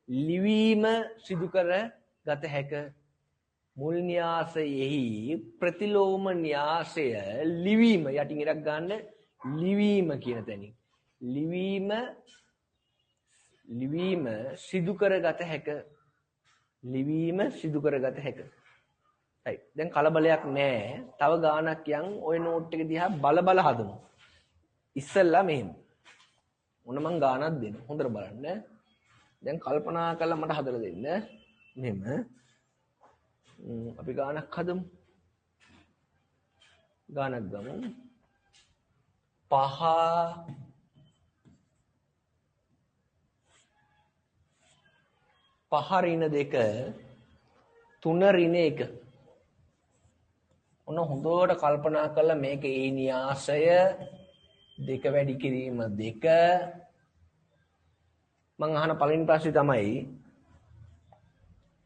ලිවීම සිදු කර ගත හැක. මුල් න්‍යාසයෙහි ප්‍රතිලෝම න්‍යාසය ලිවීම යටින් ඉරක් ගන්න ලිවීම කියන තැනින් ලිවීම සිදු කරගත හැක. හරි. දැන් කලබලයක් නැහැ. තව ගානක් යන් ওই නෝට් එක දිහා බල හදමු. ඉස්සෙල්ලා මෙහෙම. මොන මං ගානක් දෙන්න. හොඳට බලන්න. දැන් කල්පනා කරලා මට හදලා දෙන්න. මෙහෙම. අපි ගානක් හදමු. ගානක් ගමු. 5 ඍණ 2 3 ඍණ 1 ඔන්න හොඳට කල්පනා කරලා මේක ඒ න්‍යාසය 2 වැඩි කිරීම 2 මං අහන පළවෙනි ප්‍රශ්නේ තමයි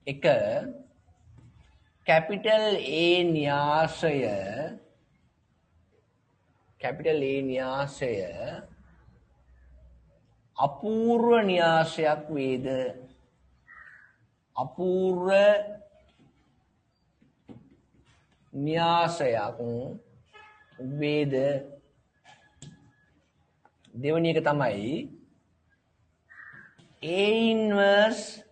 1 කැපිටල් A න්‍යාසය අපූර්ව න්‍යාසයක් වේද? අපූර්ව න්‍යාසයක් වේද? දෙවැනි එක තමයි A inverse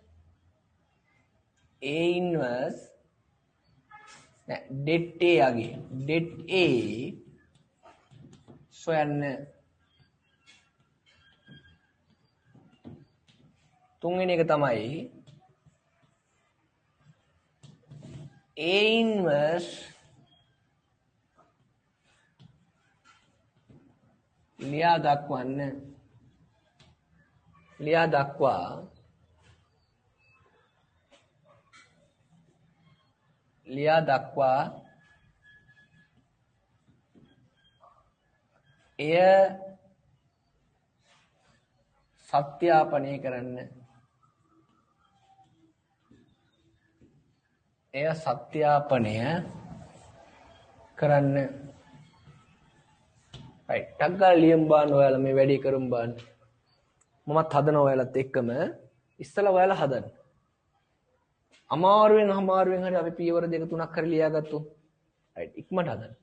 det A යගේ det A සොයන්න. තුන්වෙනි එක තමයි A inverse ලියා දක්වා එය සත්‍යාපනය කරන්න. right ටක් ගාලා ලියමු බලන්න ඔයාලා මේ වැඩේ කරමු බලන්න. මමත් හදනවා ඔයාලත් එක්කම. ඉස්සලා ඔයාලා හදන්න. අමාරුවෙන් හරි අපි පියවර 2 3ක් හරි ලියාගත්තොත් right ඉක්මනට හදන්න.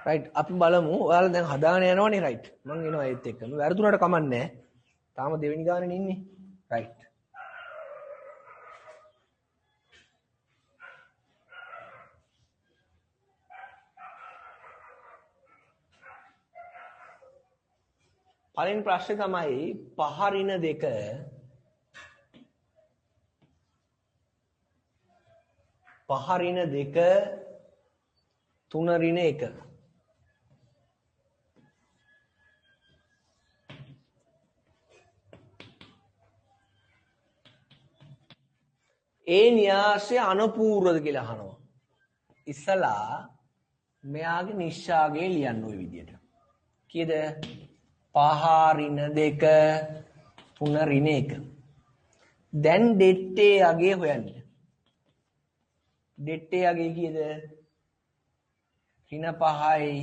රයිට් අපි බලමු ඔයාලා දැන් හදාගෙන යනවනේ රයිට් මම එනවා ඒත් එක්කම වැරදුනට කමක් නැහැ තාම දෙවෙනි ගානේ ඉන්නේ රයිට් පළවෙනි ප්‍රශ්නේ තමයි පහ ඍණ 2 5 ඍණ 2 3 ඍණ 1 ඒ න්‍යාසය අනුපූර්වද කියලා අහනවා. ඉස්සලා මෙයාගේ නිශ්චාගය ලියන්න ওই විදියට. කීයද? 5 ඍණ 2 3 ඍණ 1. දැන් දෙට්ටේ අගේ හොයන්න. දෙට්ටේ අගේ කීයද? ඍණ 5යි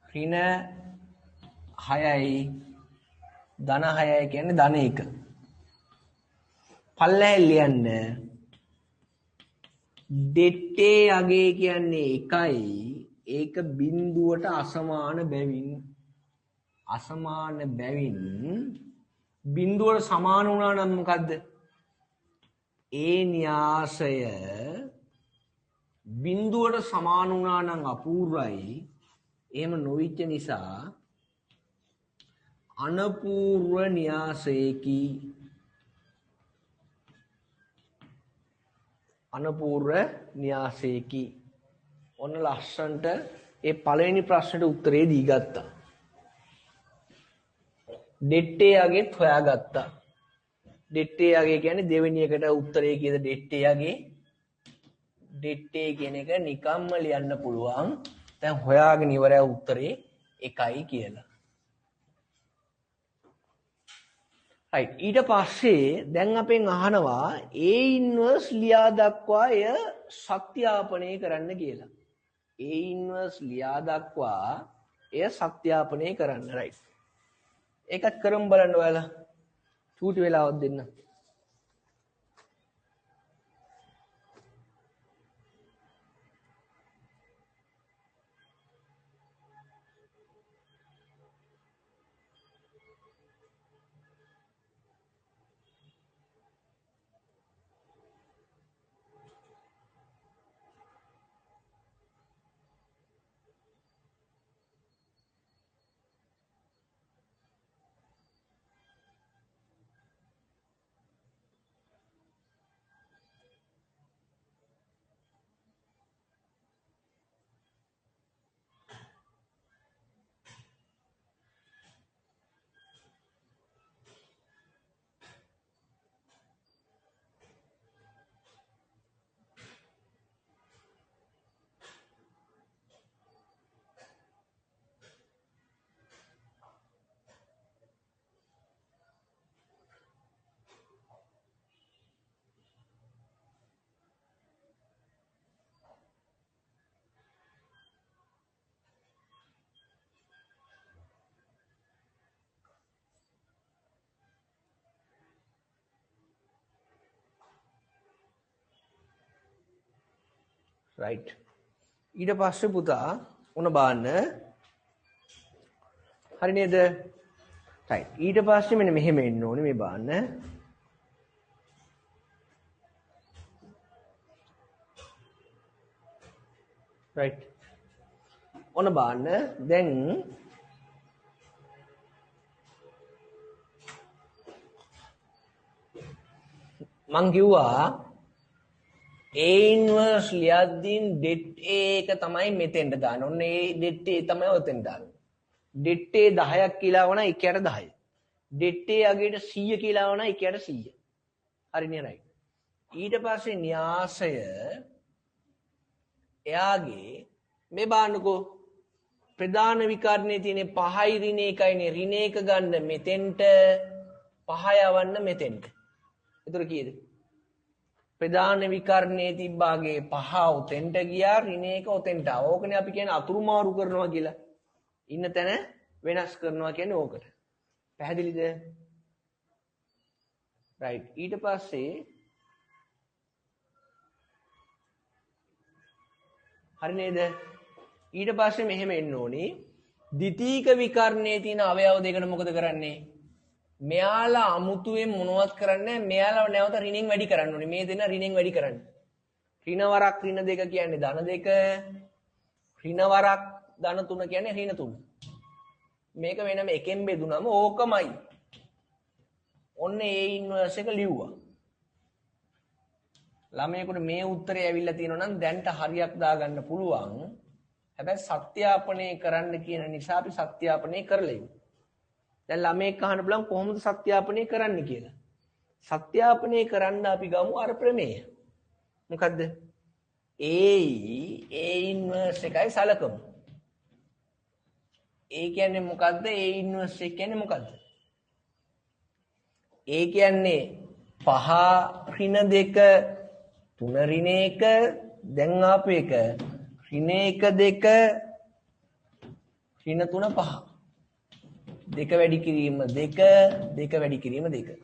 ඍණ 6යි ධන 6යි කියන්නේ ධන 1. පල්ලෙහෙන් ලියන්න දෙට්ටේ අගේ කියන්නේ 1යි ඒක බිඳුවට අසමාන බැවින් බිඳුවට සමාන වුණා නම් මොකද්ද? ඒ න්‍යාසය බිඳුවට සමාන වුණා නම් අපූර්වයි. එහෙම නොවිච්ච නිසා අනපූර්ව න්‍යාසයකි. අනපූර්ව න්‍යාසයකි. ඔන්න ලස්සන්ට ඒ පළවෙනි ප්‍රශ්නෙට උත්තරේ දී ගත්තා. දෙට්ටේ අගෙත් හොයාගත්තා. දෙට්ටේ අගේ කියන්නේ දෙවෙනි එකට උත්තරේ කීයද? දෙට්ටේ අගේ දෙට්ටේ කියන එක නිකම්ම ලියන්න පුළුවන්. දැන් හොයාගෙන ඉවරයි උත්තරේ 1යි කියලා. right ඊට පස්සේ දැන් අපෙන් අහනවා A ඉන්වර්ස් ලියා දක්වා එය සත්‍යාපනය කරන්න කියලා. A ඉන්වර්ස් ලියා දක්වා එය සත්‍යාපනය කරන්න right. ඒකත් කරමු බලන්න ඔයාලා. චූටි වෙලාවක් දෙන්න. right ඊට පස්සේ පුතා උන බාන්න හරි නේද? right ඊට පස්සේ මෙන්න මෙහෙම එන්න ඕනේ මේ බාන්න. right ඔන බාන්න දැන් මං කිව්වා A inverse ලියද්දී det A එක තමයි මෙතෙන්ට දාන්න. ඔන්න ඒ det A තමයි ඔතෙන් දාන්න. det A 10ක් කියලා වුණා එකයට 10. det A අගේට 100 කියලා වුණා එකයට 100. හරිනේ right. ඊට පස්සේ න්‍යාසය එයාගේ මේ බාන්නකෝ ප්‍රධාන විකරණයේ තියෙන 5යි ඍණ 1යිනේ ඍණ 1 ගන්න මෙතෙන්ට 5 යවන්න මෙතෙන්ට. එතකොට කීයද? ප්‍රධාන විකරණයේ තිබ්බාගේ පහ උතෙන්ට ගියා ඍණ එක උතෙන්ට. ඕකනේ අපි කියන්නේ අතුරු මාරු කරනවා කියලා. ඉන්න තැන වෙනස් කරනවා කියන්නේ ඕකට. පැහැදිලිද? රයිට්. ඊට පස්සේ හරි නේද? ඊට පස්සේ මෙහෙම එන්න ඕනේ. ද්විතීක විකරණයේ තියෙන අවයව දෙකට මොකද කරන්නේ? මෙයාලා අමුතුවෙන් මොනවත් කරන්නේ නැහැ. මෙයාලා නැවත ඍණෙන් වැඩි කරන්න ඕනේ. මේ දෙන ඍණෙන් වැඩි කරන්න. ඍණ වරක් ඍණ දෙක කියන්නේ ධන දෙක. ඍණ වරක් ධන තුන කියන්නේ ඍණ තුන. මේක වෙනම එකෙන් බෙදුනම ඕකමයි. ඔන්න A ඉන්වර්ස් එක ලිව්වා. ළමයෙකුට මේ උත්තරේ ඇවිල්ලා තියෙනවා නම් දැන්ට හරියක් දාගන්න පුළුවන්. හැබැයි සත්‍යාපනය කරන්න කියන නිසා අපි සත්‍යාපනය කරලා ඉමු. දැන් ළමයෙක් අහන්න බලන්න කොහොමද සත්‍යාපනය කරන්න කියලා. සත්‍යාපනය කරන්න අපි ගමු අර ප්‍රමේය. මොකද්ද? A ඉන්වර්ස් එකයි සලකමු. A කියන්නේ මොකද්ද? A ඉන්වර්ස් එක කියන්නේ මොකද්ද? A කියන්නේ 5 ඍණ 2 3 ඍණ 1 දැන් ආපු එක ඍණ 1 2 ඍණ 3 5 දෙක වැඩි කිරීම 2 දෙක වැඩි කිරීම 2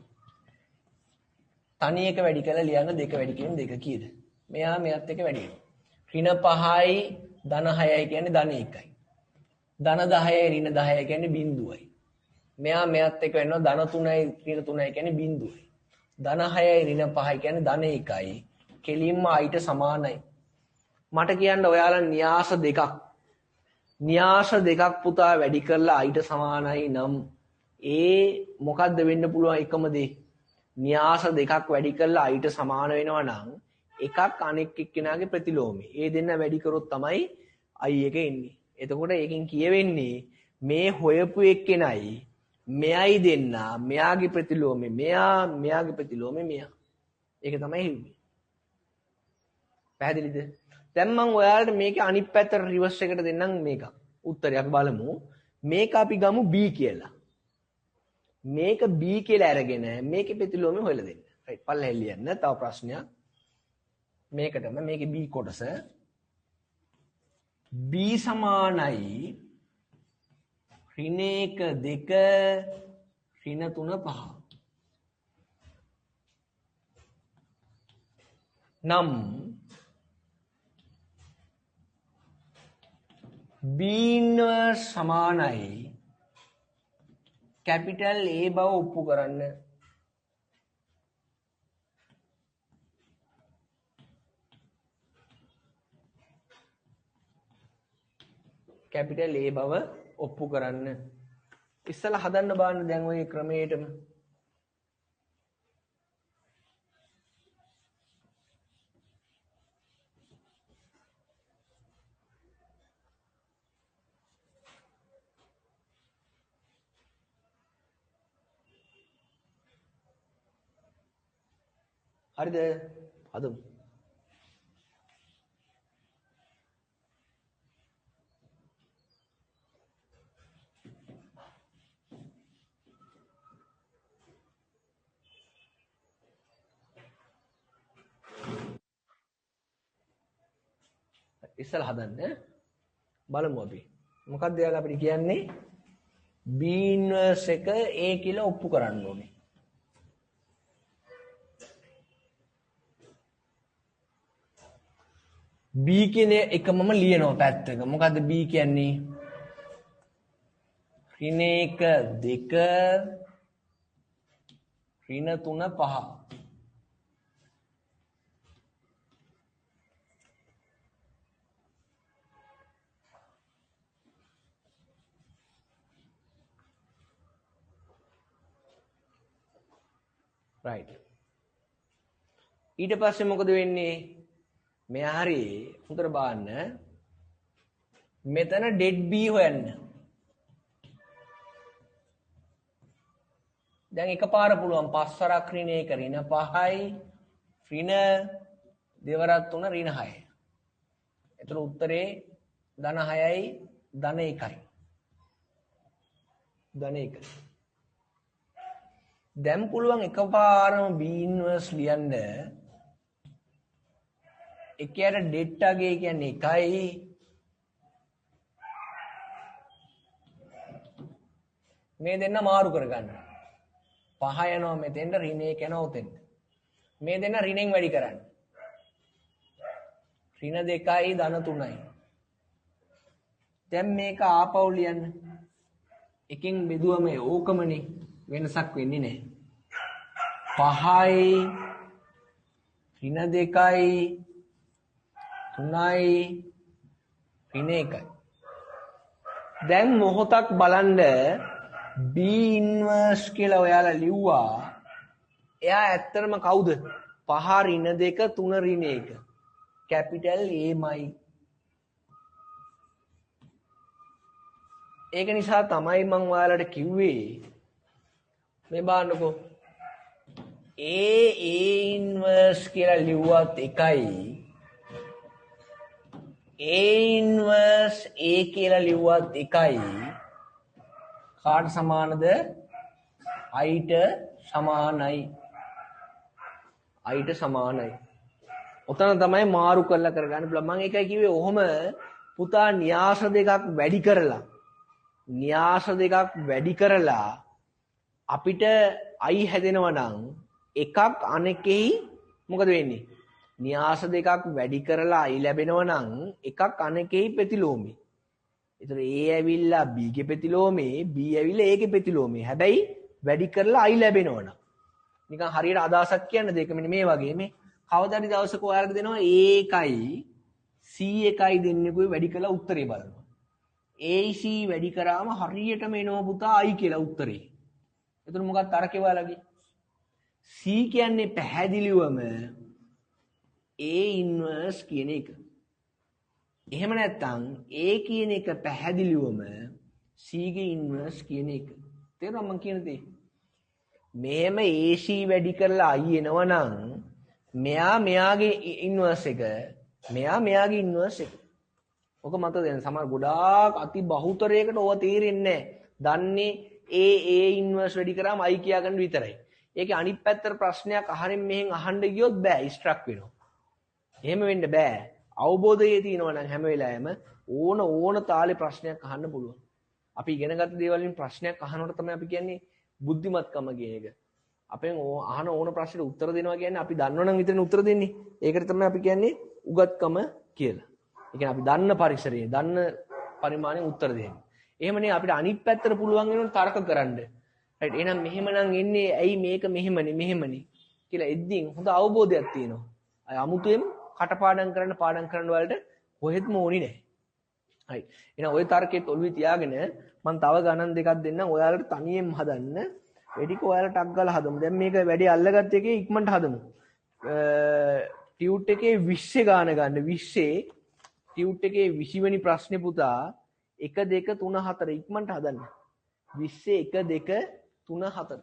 තනි එක වැඩි කරලා ලියන්න දෙක වැඩි කිරීම 2 කීයද? මෙයා මෙයත් එක වැඩි වෙනවා. ඍණ 5යි ධන 6යි කියන්නේ ධන 1යි. ධන 10යි ඍණ 10යි කියන්නේ බිංදුවයි. මෙයා මෙයත් එක වෙනවා ධන 3යි ඍණ 3යි කියන්නේ බිංදුවයි. ධන 6යි ඍණ 5යි කියන්නේ ධන 1යි. කෙලින්ම අයිට සමානයි. මට කියන්න ඔයාලා න්‍යාස දෙකක් පුතා වැඩි කරලා අයිට සමානයි නම් ඒ මොකද්ද වෙන්න පුළුවන් එකම දේ? න්‍යාස දෙකක් වැඩි කරලා අයිට සමාන වෙනවා නම් එකක් අනෙක් එක්කෙනාගේ ප්‍රතිලෝමය. ඒ දෙන්න වැඩි කරොත් තමයි i එක එන්නේ. එතකොට ඒකෙන් කියවෙන්නේ මේ හොයපු එක්කෙනයි මෙයයි දෙන්න මෙයාගේ ප්‍රතිලෝමය මෙයාගේ ප්‍රතිලෝමය මෙයා. ඒක තමයි හිව්වේ. පැහැදිලිද? දැන් මම ඔයාලට මේකේ අනිත් පැත්තට රිවර්ස් එකට දෙන්නම් මේක. උත්තරය අපි බලමු. මේක අපි ගමු B කියලා. මේක B කියලා අරගෙන මේකේ ප්‍රතිලෝමය හොයලා දෙන්න. රයිට්. පල්ලෙහෙන් ලියන්න. තව ප්‍රශ්නයක්. මේකටම මේකේ B කොටස B සමානයි ඍණ 1 2 ඍණ 3 5 නම් B ඉන්වර්ස් සමානයි කැපිටල් A බව ඔප්පු කරන්න. කැපිටල් A බව ඔප්පු කරන්න. ඉස්සලා හදන්න බලන්න දැන් ওই ක්‍රමයටම. හරිද? හදමු. ඉස්සලා හදන්න බලමු අපි. මොකක්ද යාළුවා අපිට කියන්නේ? B ඉන්වර්ස් එක A කියලා ඔප්පු කරන්න ඕනේ. B කියන එක මම ලියනවා පැත්තක. මොකද්ද B කියන්නේ? ඍණ 1 2 ඍණ 3 5 right. ඊට පස්සේ මොකද වෙන්නේ? මෙයා හරි හොඳට බලන්න. මෙතන dead B හොයන්න. දැන් එකපාර පුළුවන් 5 වරක් ඍණ 1 ඍණ 5යි ඍණ දෙවරක් 3 ඍණ 6යි. එතන උත්තරේ ධන 6යි ධන 1යි. ධන 1. දැන් පුළුවන් එකපාරම B ඉන්වර්ස් ලියන්න එකයට ඩෙට්ටාගේ කියන්නේ 1යි. මේ දෙන්න මාරු කරගන්න. 5 යනවා මෙතෙන්ට ඍණ 1 යනවා උතෙන්ට. මේ දෙන්න ඍණෙන් වැඩි කරන්න. ඍණ 2යි ධන 3යි. දැන් මේක ආපහු ලියන්න. එකෙන් බෙදුවම ඕකමනේ වෙනසක් වෙන්නේ නැහැ. 5යි ඍණ 2යි 3යි ඍණ 1යි. දැන් මොහොතක් බලන්න B ඉන්වර්ස් කියලා ඔයාලා ලිව්වා. එයා ඇත්තටම කවුද? 5 ඍණ 2 3 ඍණ 1. කැපිටල් A මයි. ඒක නිසා තමයි මම ඔයාලට කිව්වේ මේ බලන්නකෝ. A ඉන්වර්ස් කියලා ලිව්වත් එකයි. A ඉන්වර්ස් A කියලා ලිව්වත් එකයි. කාට සමානද? I ට සමානයි. I ට සමානයි. ඔතන තමයි මාරු කරලා කරගන්න පුළුවන්. මම ඒකයි කිව්වේ ඔහොම පුතා න්‍යාස දෙකක් වැඩි කරලා අපිට I හැදෙනවා නම් එකක් අනෙකෙහි මොකද වෙන්නේ? න්‍යාස දෙකක් වැඩි කරලා I ලැබෙනවා නම් එකක් අනෙකෙහි ප්‍රතිලෝමී. ඒතර A ඇවිල්ලා B ගේ ප්‍රතිලෝමේ, B ඇවිල්ලා A ගේ ප්‍රතිලෝමේ. හැබැයි වැඩි කරලා I ලැබෙනවා නම් නිකන් හරියට අදහසක් කියන්න දෙක මෙන්න මේ වගේ මේ කවදාද දවසක ඔයාලට දෙනවා A එකයි C එකයි දෙන්නෙකුයි වැඩි කරලා උත්තරේ බලනවා. AC වැඩි කරාම හරියටම එනවා පුතා I කියලා උත්තරේ. එතන මොකක්ද අර කෙවාලගේ? C කියන්නේ පැහැදිලිවම A ඉන්වර්ස් කියන එක. එහෙම නැත්නම් A කියන එක පැහැදිලිවම C ගේ ඉන්වර්ස් කියන එක. තේරුණා මම කියන දේ? මෙහෙම AC වැඩි කරලා I එනවනම් මෙයාගේ ඉන්වර්ස් එක, මෙයාගේ ඉන්වර්ස් එක. ඔක මත දෙන්න. සමහර ගොඩාක් අති බහුතරයකට ඕවා තේරෙන්නේ නැහැ. දන්නේ A ඉන්වර්ස් වැඩි කරාම I කියාගන්න විතරයි. ඒකේ අනිත් පැත්තට ප්‍රශ්නයක් අහරින් මෙහෙන් අහන්න ගියොත් බෑ, ස්ට්‍රක් වෙනවා. එහෙම වෙන්න බෑ. අවබෝධය තියෙනවා නම් හැම වෙලාවෙම ඕන තාලේ ප්‍රශ්නයක් අහන්න පුළුවන්. අපි ඉගෙනගත්ත දේවල් වලින් ප්‍රශ්නයක් අහනකොට තමයි අපි කියන්නේ බුද්ධිමත්කම කියන එක. අපෙන් අහන ඕන ප්‍රශ්නෙට උත්තර දෙනවා කියන්නේ අපි දන්නවනම් විතරනේ උත්තර දෙන්නේ. ඒකට තමයි අපි කියන්නේ උගත්කම කියලා. ඒ කියන්නේ අපි දන්න පරිසරයේ දන්න පරිමාණයෙන් උත්තර දෙන්නේ. එහෙමනේ අපිට අනිත් පැත්තට පුළුවන් වෙනවනේ තර්ක කරන්න. රයිට්. එහෙනම් මෙහෙමනම් එන්නේ ඇයි මේක මෙහෙමනේ කියලා එද්දීන් හොඳ අවබෝධයක් තියෙනවා. අය අමුතුවෙන් කටපාඩම් කරන්න වලට කොහෙත්ම ඕනි නැහැ. හරි. එහෙනම් ওই තර්කෙත් ඔළුවේ තියාගෙන මම තව ගණන් දෙකක් දෙන්නම් ඔයාලට තනියෙන් හදන්න. වැඩික ඔයාලට ටක් ගාලා හදමු. දැන් මේක වැඩි අල්ලගත්ත එකේ ඉක්මනට හදමු. ටියුට් එකේ 20 ගාන ගන්න. 20 ටියුට් එකේ 20 වෙනි ප්‍රශ්නේ පුතා 1 2 3 4 ඉක්මනට හදන්න. 20 1 2 3 4.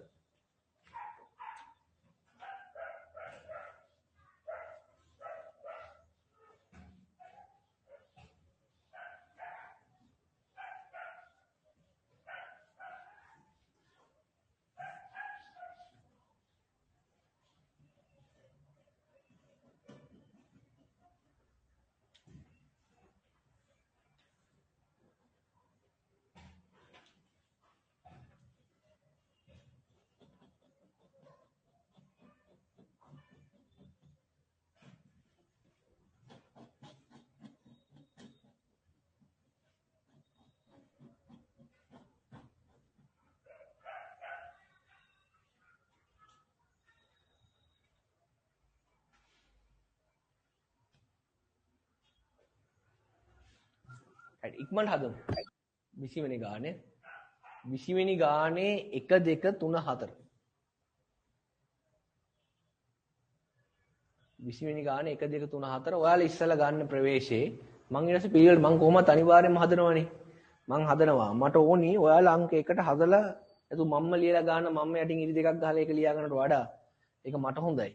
ඉක්මනට හදමු. 20 වෙනි ගානේ 1 2 3 4. 20 වෙනි ගානේ 1 2 3 4 ඔයාලා ඉස්සලා ගන්න ප්‍රවේශේ මං ඊට පස්සේ පිළිවෙල මං කොහොමද අනිවාර්යයෙන්ම හදනවනේ. මං හදනවා. මට ඕනි ඔයාලා අංක 1ට හදලා එතු මම්ම ලියලා ගන්න මම්ම යටින් ඉරි දෙකක් ගහලා ඒක ලියා ගන්නට වඩා ඒක මට හොඳයි.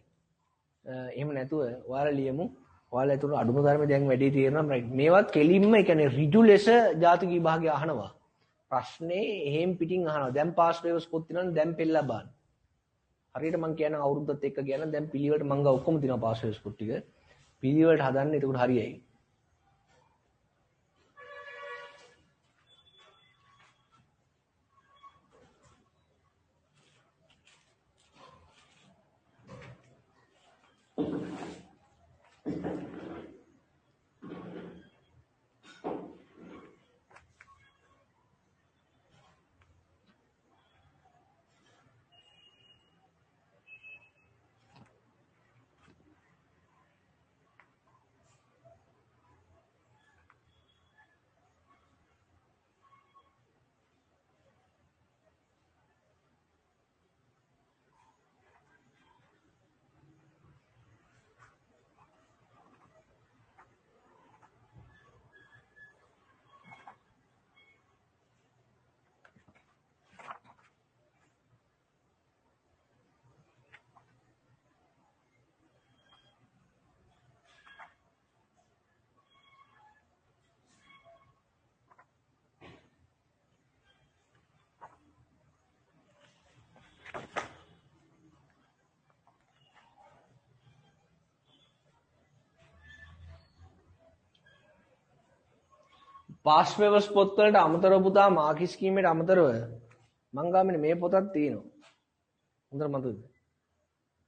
එහෙම නැතුව ඔයාලා ලියමු. ඔයාලා ඒතර අඩුම ධර්මයේ දැන් වැඩි තීරණම් මේවත් කෙලින්ම ඒ කියන්නේ ඍජු ලෙස ජාතික විභාගය අහනවා. ප්‍රශ්නේ එහෙම් පිටින් අහනවා. දැන් පාස් පේපර්ස් පොත් තියෙනවනේ දැන් පෙළලා බලන්න. හරියට මම කියන අවුරුද්දත් එක්ක කියන දැන් පිළිවෙලට මම ගා ඔක්කොම තියෙනවා පාස් පේපර්ස් පොත් ටික. පිළිවෙලට හදන්න එතකොට හරියයි. පාස් පේපර්ස් පොත්වලට අමතරව පුතා මාකි ස්කීමේට අමතරව මං ගාමනේ මේ පොතක් තියෙනවා. හොඳට මතකද?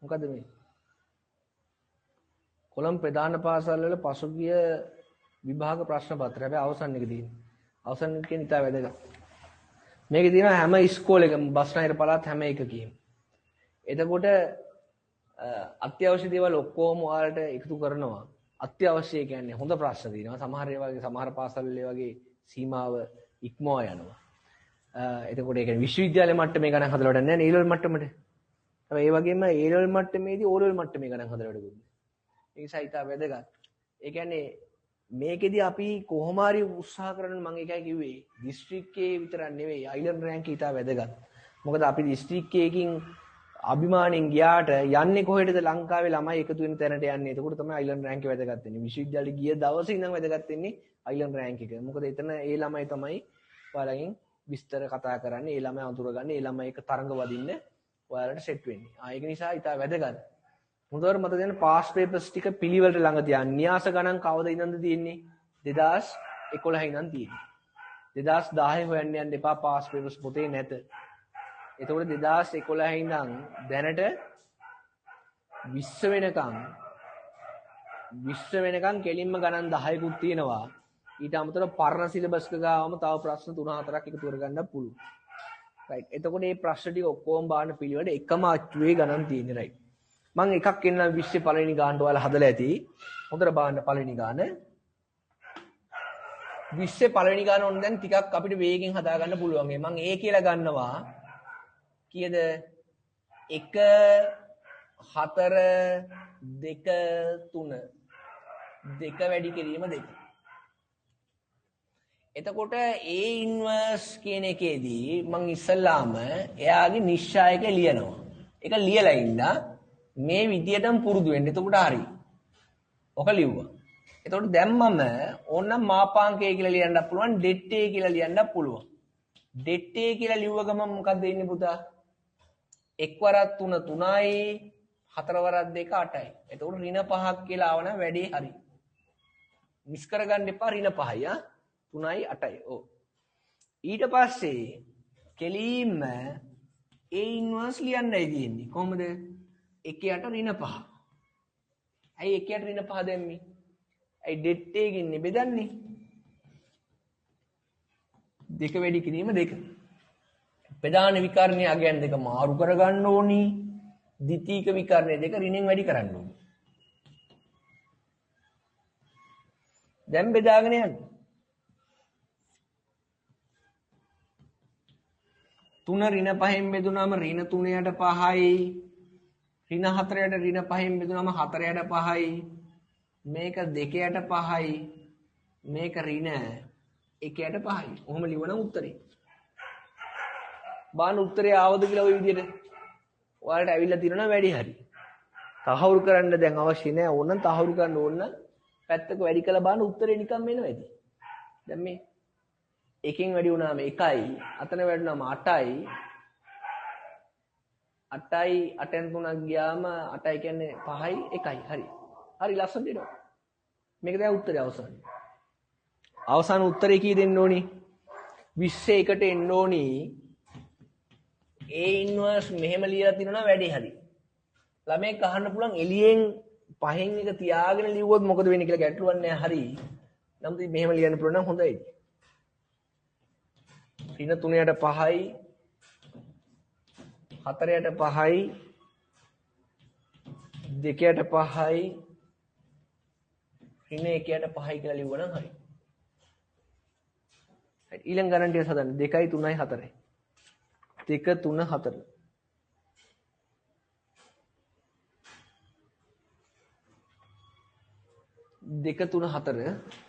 මොකද්ද මේ? කොළඹ ප්‍රධාන පාසල් වල පසුගිය විභාග ප්‍රශ්න පත්‍රය. හැබැයි අවසන් එක තියෙනවා. අවසන් එක කියන්නේ ඉතා වැදගත්. මේකේ තියෙනවා හැම ඉස්කෝලේකම බස්නාහිර පළාත් හැම එකකීම. එතකොට අත්‍යවශ්‍ය දේවල් ඔක්කොම ඔයාලට එකතු කරනවා. අත්‍යවශ්‍ය කියන්නේ හොඳ ප්‍රශ්න තියෙනවා. සමහර ඒ වගේ සමහර පාසල් වල වගේ සීමාව ඉක්මවා යනවා. එතකොට ඒ කියන්නේ විශ්වවිද්‍යාල මට්ටමේ ගණන් හදලා වැඩක් නැහැ නේ A-level මට්ටමට. හැබැයි ඒ වගේම A-level මට්ටමේදී O-level මට්ටමේ ගණන් හදලා වැඩකුත් නැහැ. ඒ නිසා ඊට වැදගත්. ඒ කියන්නේ මේකෙදි අපි කොහොම හරි උත්සාහ කරන මම ඒකයි කිව්වේ දිස්ත්‍රික්කයේ විතරක් නෙවෙයි අයිලන්ඩ් රෑන්ක් ඊට වැදගත්. මොකද අපි දිස්ත්‍රික්කයකින් අභිමාණයෙන් ගියාට යන්නේ කොහෙටද ලංකාවේ ළමයි එකතු වෙන තැනට යන්නේ. එතකොට තමයි අයිලන්ඩ් රෑන්ක් වැදගත් වෙන්නේ. විශ්වවිද්‍යාලෙ ගිය දවසේ ඉඳන් වැදගත් වෙන්නේ අයිලන්ඩ් රෑන්ක් එක. මොකද එතන ඒ ළමයි තමයි ඔයාලගෙන් විස්තර කතා කරන්නේ. ඒ ළමයි අඳුරගන්නේ. ඒ ළමයි එක තරඟ වදින්න ඔයාලට සෙට් වෙන්නේ. ඒක නිසා ඊට වැදගත්. මුදවර මත දෙන පාස් පේපර්ස් ටික පිළිවෙලට ළඟ තියන්න. න්‍යාස ගණන් කවද ඉඳන්ද තියෙන්නේ? 2011 ඉඳන් තියෙන්නේ. 2010 හොයන්න යන්න එපා පාස් පේපර්ස් පොතේ නැත. එතකොට 2011 ඉඳන් දැනට 20 වෙනකන් කෙලින්ම ගණන් 10කුත් තියෙනවා. ඊට අමතරව පරණ සිලබස් එක ගාවම තව ප්‍රශ්න 3-4ක් එකතු කරගන්න පුළුවන්. රයිට්. එතකොට මේ ප්‍රශ්න ටික ඔක්කොම බාන පිළිවෙලට එකම අච්චුවේ ගණන් තියෙන්නේ. රයිට්. මම එකක් එන්නම් 20 පළවෙනි ගානට ඔයාලා හදලා ඇති. හොඳට බලන්න පළවෙනි ගාන. 20 පළවෙනි ගාන ඕන දැන් ටිකක් අපිට වේගෙන් හදාගන්න පුළුවන්. මම A කියලා ගන්නවා. කීයද? 1 4 2 3 2 වැඩි කිරීම 2. එතකොට A ඉන්වර්ස් කියන එකේදී මම ඉස්සල්ලාම එයාගේ නිශ්චයක ලියනවා. ඒක ලියලා ඉන්න මේ විදියටම පුරුදු වෙන්න. එතකොට හරි. ඔක ලිව්වා. එතකොට දැන් මම ඕනනම් මාපාංකය කියලා ලියන්නත් පුළුවන්, ඩෙට් A කියලා ලියන්නත් පුළුවන්. ඩෙට් A කියලා ලිව්ව ගමන් මොකක්ද වෙන්නේ පුතා? 1 වරක් 3 3යි, 4 වරක් 2 8යි. එතකොට ඍණ 5ක් කියලා ආවනම් වැඩේ හරි. මිස් කරගන්න එපා ඍණ 5යි ආ. 3යි 8යි. ඔව්. ඊට පස්සේ කෙලින්ම A ඉන්වර්ස් ලියන්නයි තියෙන්නේ. කොහොමද? 1 යට ඍණ 5. ඇයි 1 යට ඍණ 5 දැම්මේ? ඇයි ඩෙට් එකකින් බෙදන්නේ? 2 වැඩි කිරීම 2. ප්‍රධාන විකර්ණයේ අගයන් දෙක මාරු කරගන්න ඕනි. ද්විතීක විකර්ණයේ දෙක ඍණෙන් වැඩි කරන්න ඕනි. දැන් බෙදාගෙන යන්න. 3 ඍණ 5න් බෙදුනම ඍණ 3 යට 5යි. ඍණ 4 යට ඍණ 5න් බෙදුනම 4 යට 5යි. මේක 2 යට 5යි. මේක ඍණ 1 යට 5යි. ඔහොම ලියවනම් උත්තරේ. බාන උත්තරේ ආවද කියලා ওই විදිහට ඔයාලට ඇවිල්ලා තියෙනවා වැඩි හරි. තහවුරු කරන්න දැන් අවශ්‍ය නැහැ. ඕනනම් තහවුරු කරන්න ඕන පැත්තක වැඩි කළා බාන උත්තරේ නිකන් එනවා ඇති. දැන් මේ එකෙන් වැඩි වුණාම 1යි, අතන වැඩිුණාම 8යි. 8යි 8න් 3ක් ගියාම 8යි කියන්නේ 5යි 1යි. හරි. හරි ලස්සනට එනවා. මේක තමයි උත්තරය අවසාන. අවසාන උත්තරේ කී දෙන්න ඕනි? 20 එකට එන්න ඕනි. A ඉන්වර්ස් මෙහෙම ලියලා තිනවා නම් වැඩේ හරි. ළමෙක් අහන්න පුළුවන් එළියෙන් පහෙන් එක තියාගෙන ලිව්වොත් මොකද වෙන්නේ කියලා ගැටලුවක් නැහැ හරි. නමුත් මෙහෙම ලියන්න පුළුවන් නම් හොඳයි. ඍණ 3යට 5යි 4යට 5යි 2යට 5යි ඍණ 1යට 5යි කියලා ලිව්වනම් හරි. හරි ඊළඟ ගණන් ටික හදන්න 2යි 3යි 4යි 2 3 4 2 3 4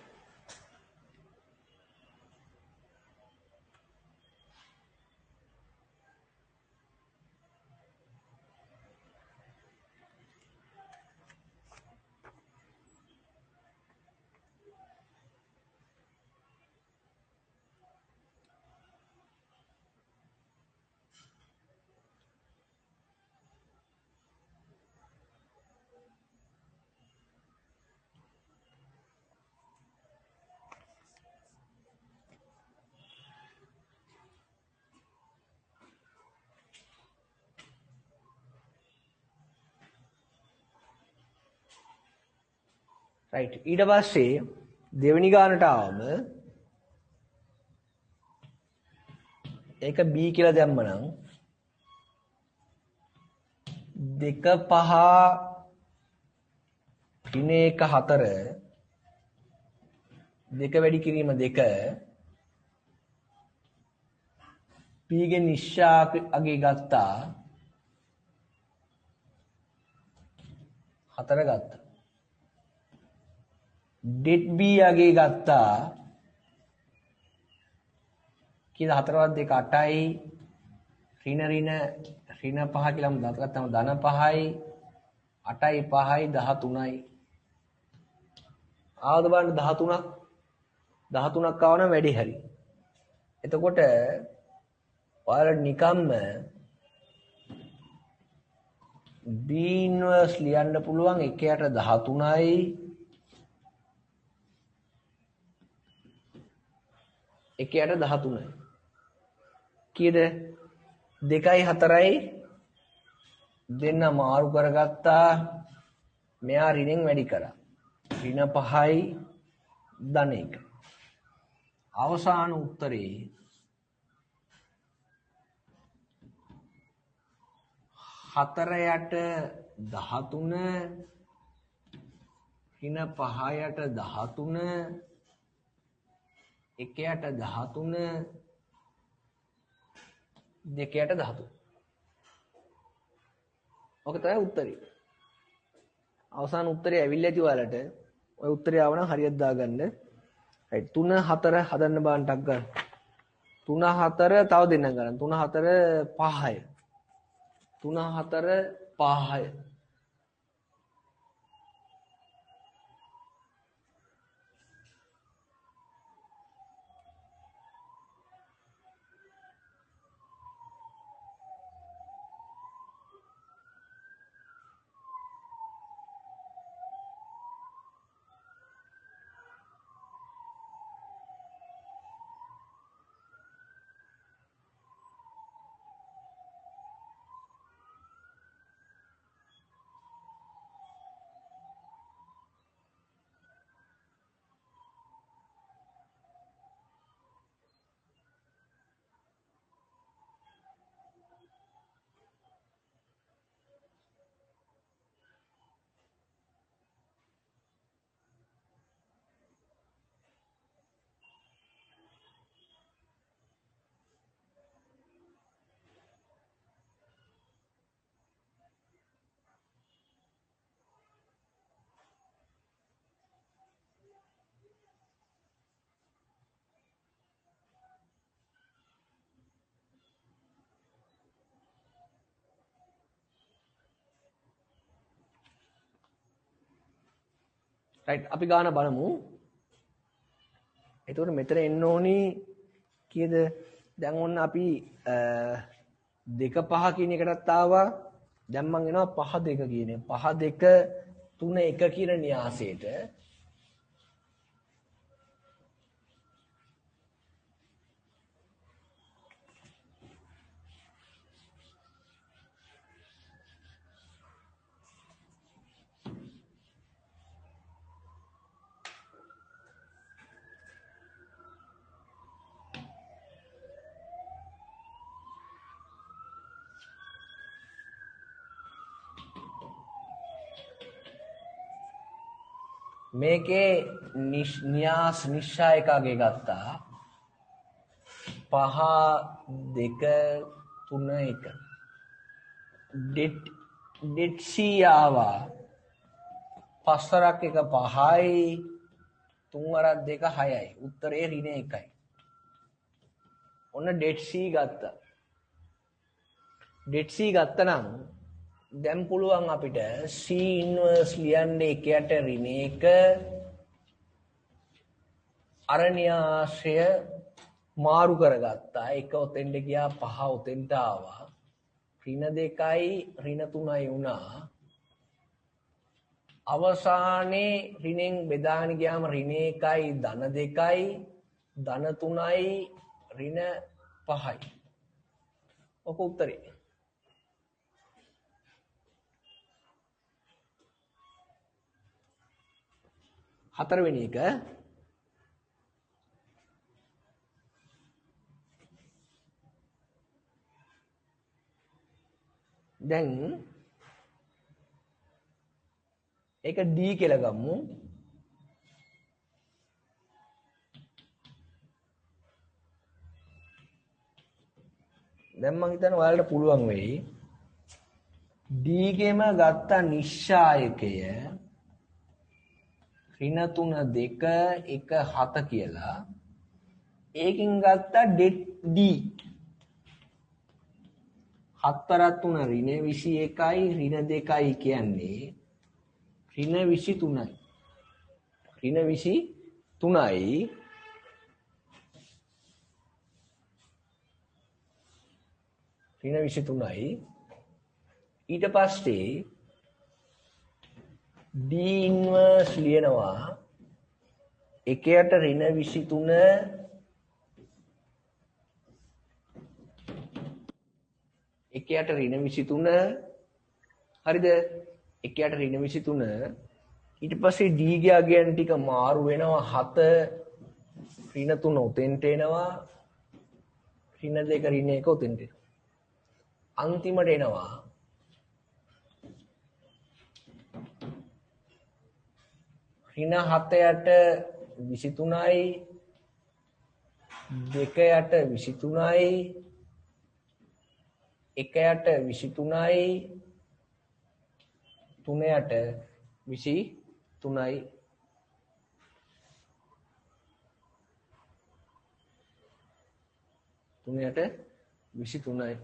රයිට් ඊට පස්සේ දෙවෙනි ගානට ආවම ඒක B කියලා දැම්මනම් 2 5 ඍණ 1 4 2 වැඩි කිරීම 2 P ගේ නිශ්චා අගේ ගත්තා 4 ගත්තා det B අගේ ගත්තා කීයද 4 වත් 2 8යි ඍණ 5 කියලා මම දාගත්තම ධන 5යි 8යි 5යි 13යි ආවද බලන්න 13ක් ආව නම් වැඩි හරි එතකොට ඔයාලට නිකම්ම B ඉන්වර්ස් ලියන්න පුළුවන් 1යට 13යි 1යට 13යි කීයද 2යි 4යි දෙන්න මාරු කරගත්තා මෙයා ඍණෙන් වැඩි කරා ඍණ 5යි ධන 1 අවසාන උත්තරේ 4යට 13 ඍණ 5යට 13 1යට 13 2යට 13 ඔක තමයි උත්තරේ අවසාන උත්තරේ ඇවිල්ලා ඇති ඔයාලට ඔය උත්තරේ ආව නම් හරියට දාගන්න right 3 4 හදන්න බාන්න ටක් ගන්න 3 4 තව දෙන්නම් ගන්න 3 4 5යි 3 4 5යි right අපි ගාන බලමු එතකොට මෙතන එන්න ඕනි කීයද දැන් ඔන්න අපි 2 5 කියන එකටත් ආවා දැන් මම එනවා 5 2 කියන 5 2 3 1 කියන න්‍යාසයට මේකේ න්‍යාස් නිශ්චායකගේ ගත්තා 5 2 3 1 ඩෙඩ් සී ආවා 5 වරක් 1 5යි 3 වරක් 2 6යි උත්තරේ ඍණ 1යි ඔන්න ඩෙඩ් සී ගත්තා ඩෙඩ් සී ගත්තනම් දැන් පුළුවන් අපිට c ඉන්වර්ස් ලියන්න එකයට ඍණ 1 අරණ්‍යාශ්‍රය මාරු කරගත්තා එක ඔතෙන්ට ගියා 5 ඔතෙන්ට ආවා ඍණ 2යි ඍණ 3යි වුණා අවසානයේ ඍණෙන් බෙදාගෙන ගියාම ඍණ 1යි ධන 2යි ධන 3යි ඍණ 5යි ඔක උත්තරේ හතරවෙනි එක දැන් ඒක D කියලා ගමු දැන් මම හිතන්නේ ඔයාලට පුළුවන් වෙයි D ගෙම ගත්ත නිශ්චායකය ඍණ 3 2 1 7 කියලා ඒකින් ගත්ත ඩෙඩ් D 7 3 ඍණ 21යි ඍණ 2යි කියන්නේ ඍණ 23යි ඍණ 23යි ඍණ 23යි ඊට පස්සේ D ඉන්වර්ස් ලියනවා එකයට ඍණ 23 එකයට ඍණ 23 හරිද එකයට ඍණ 23 ඊට පස්සේ D ගේ අගයන් ටික මාරු වෙනවා 7 ඍණ 3 උතෙන්ට එනවා ඍණ 2 ඍණ 1 උතෙන්ට එනවා අන්තිමට එනවා ඍණ 7යට 23යි 2යට 23යි 1යට 23යි 3යට 23යි 3යට 23යි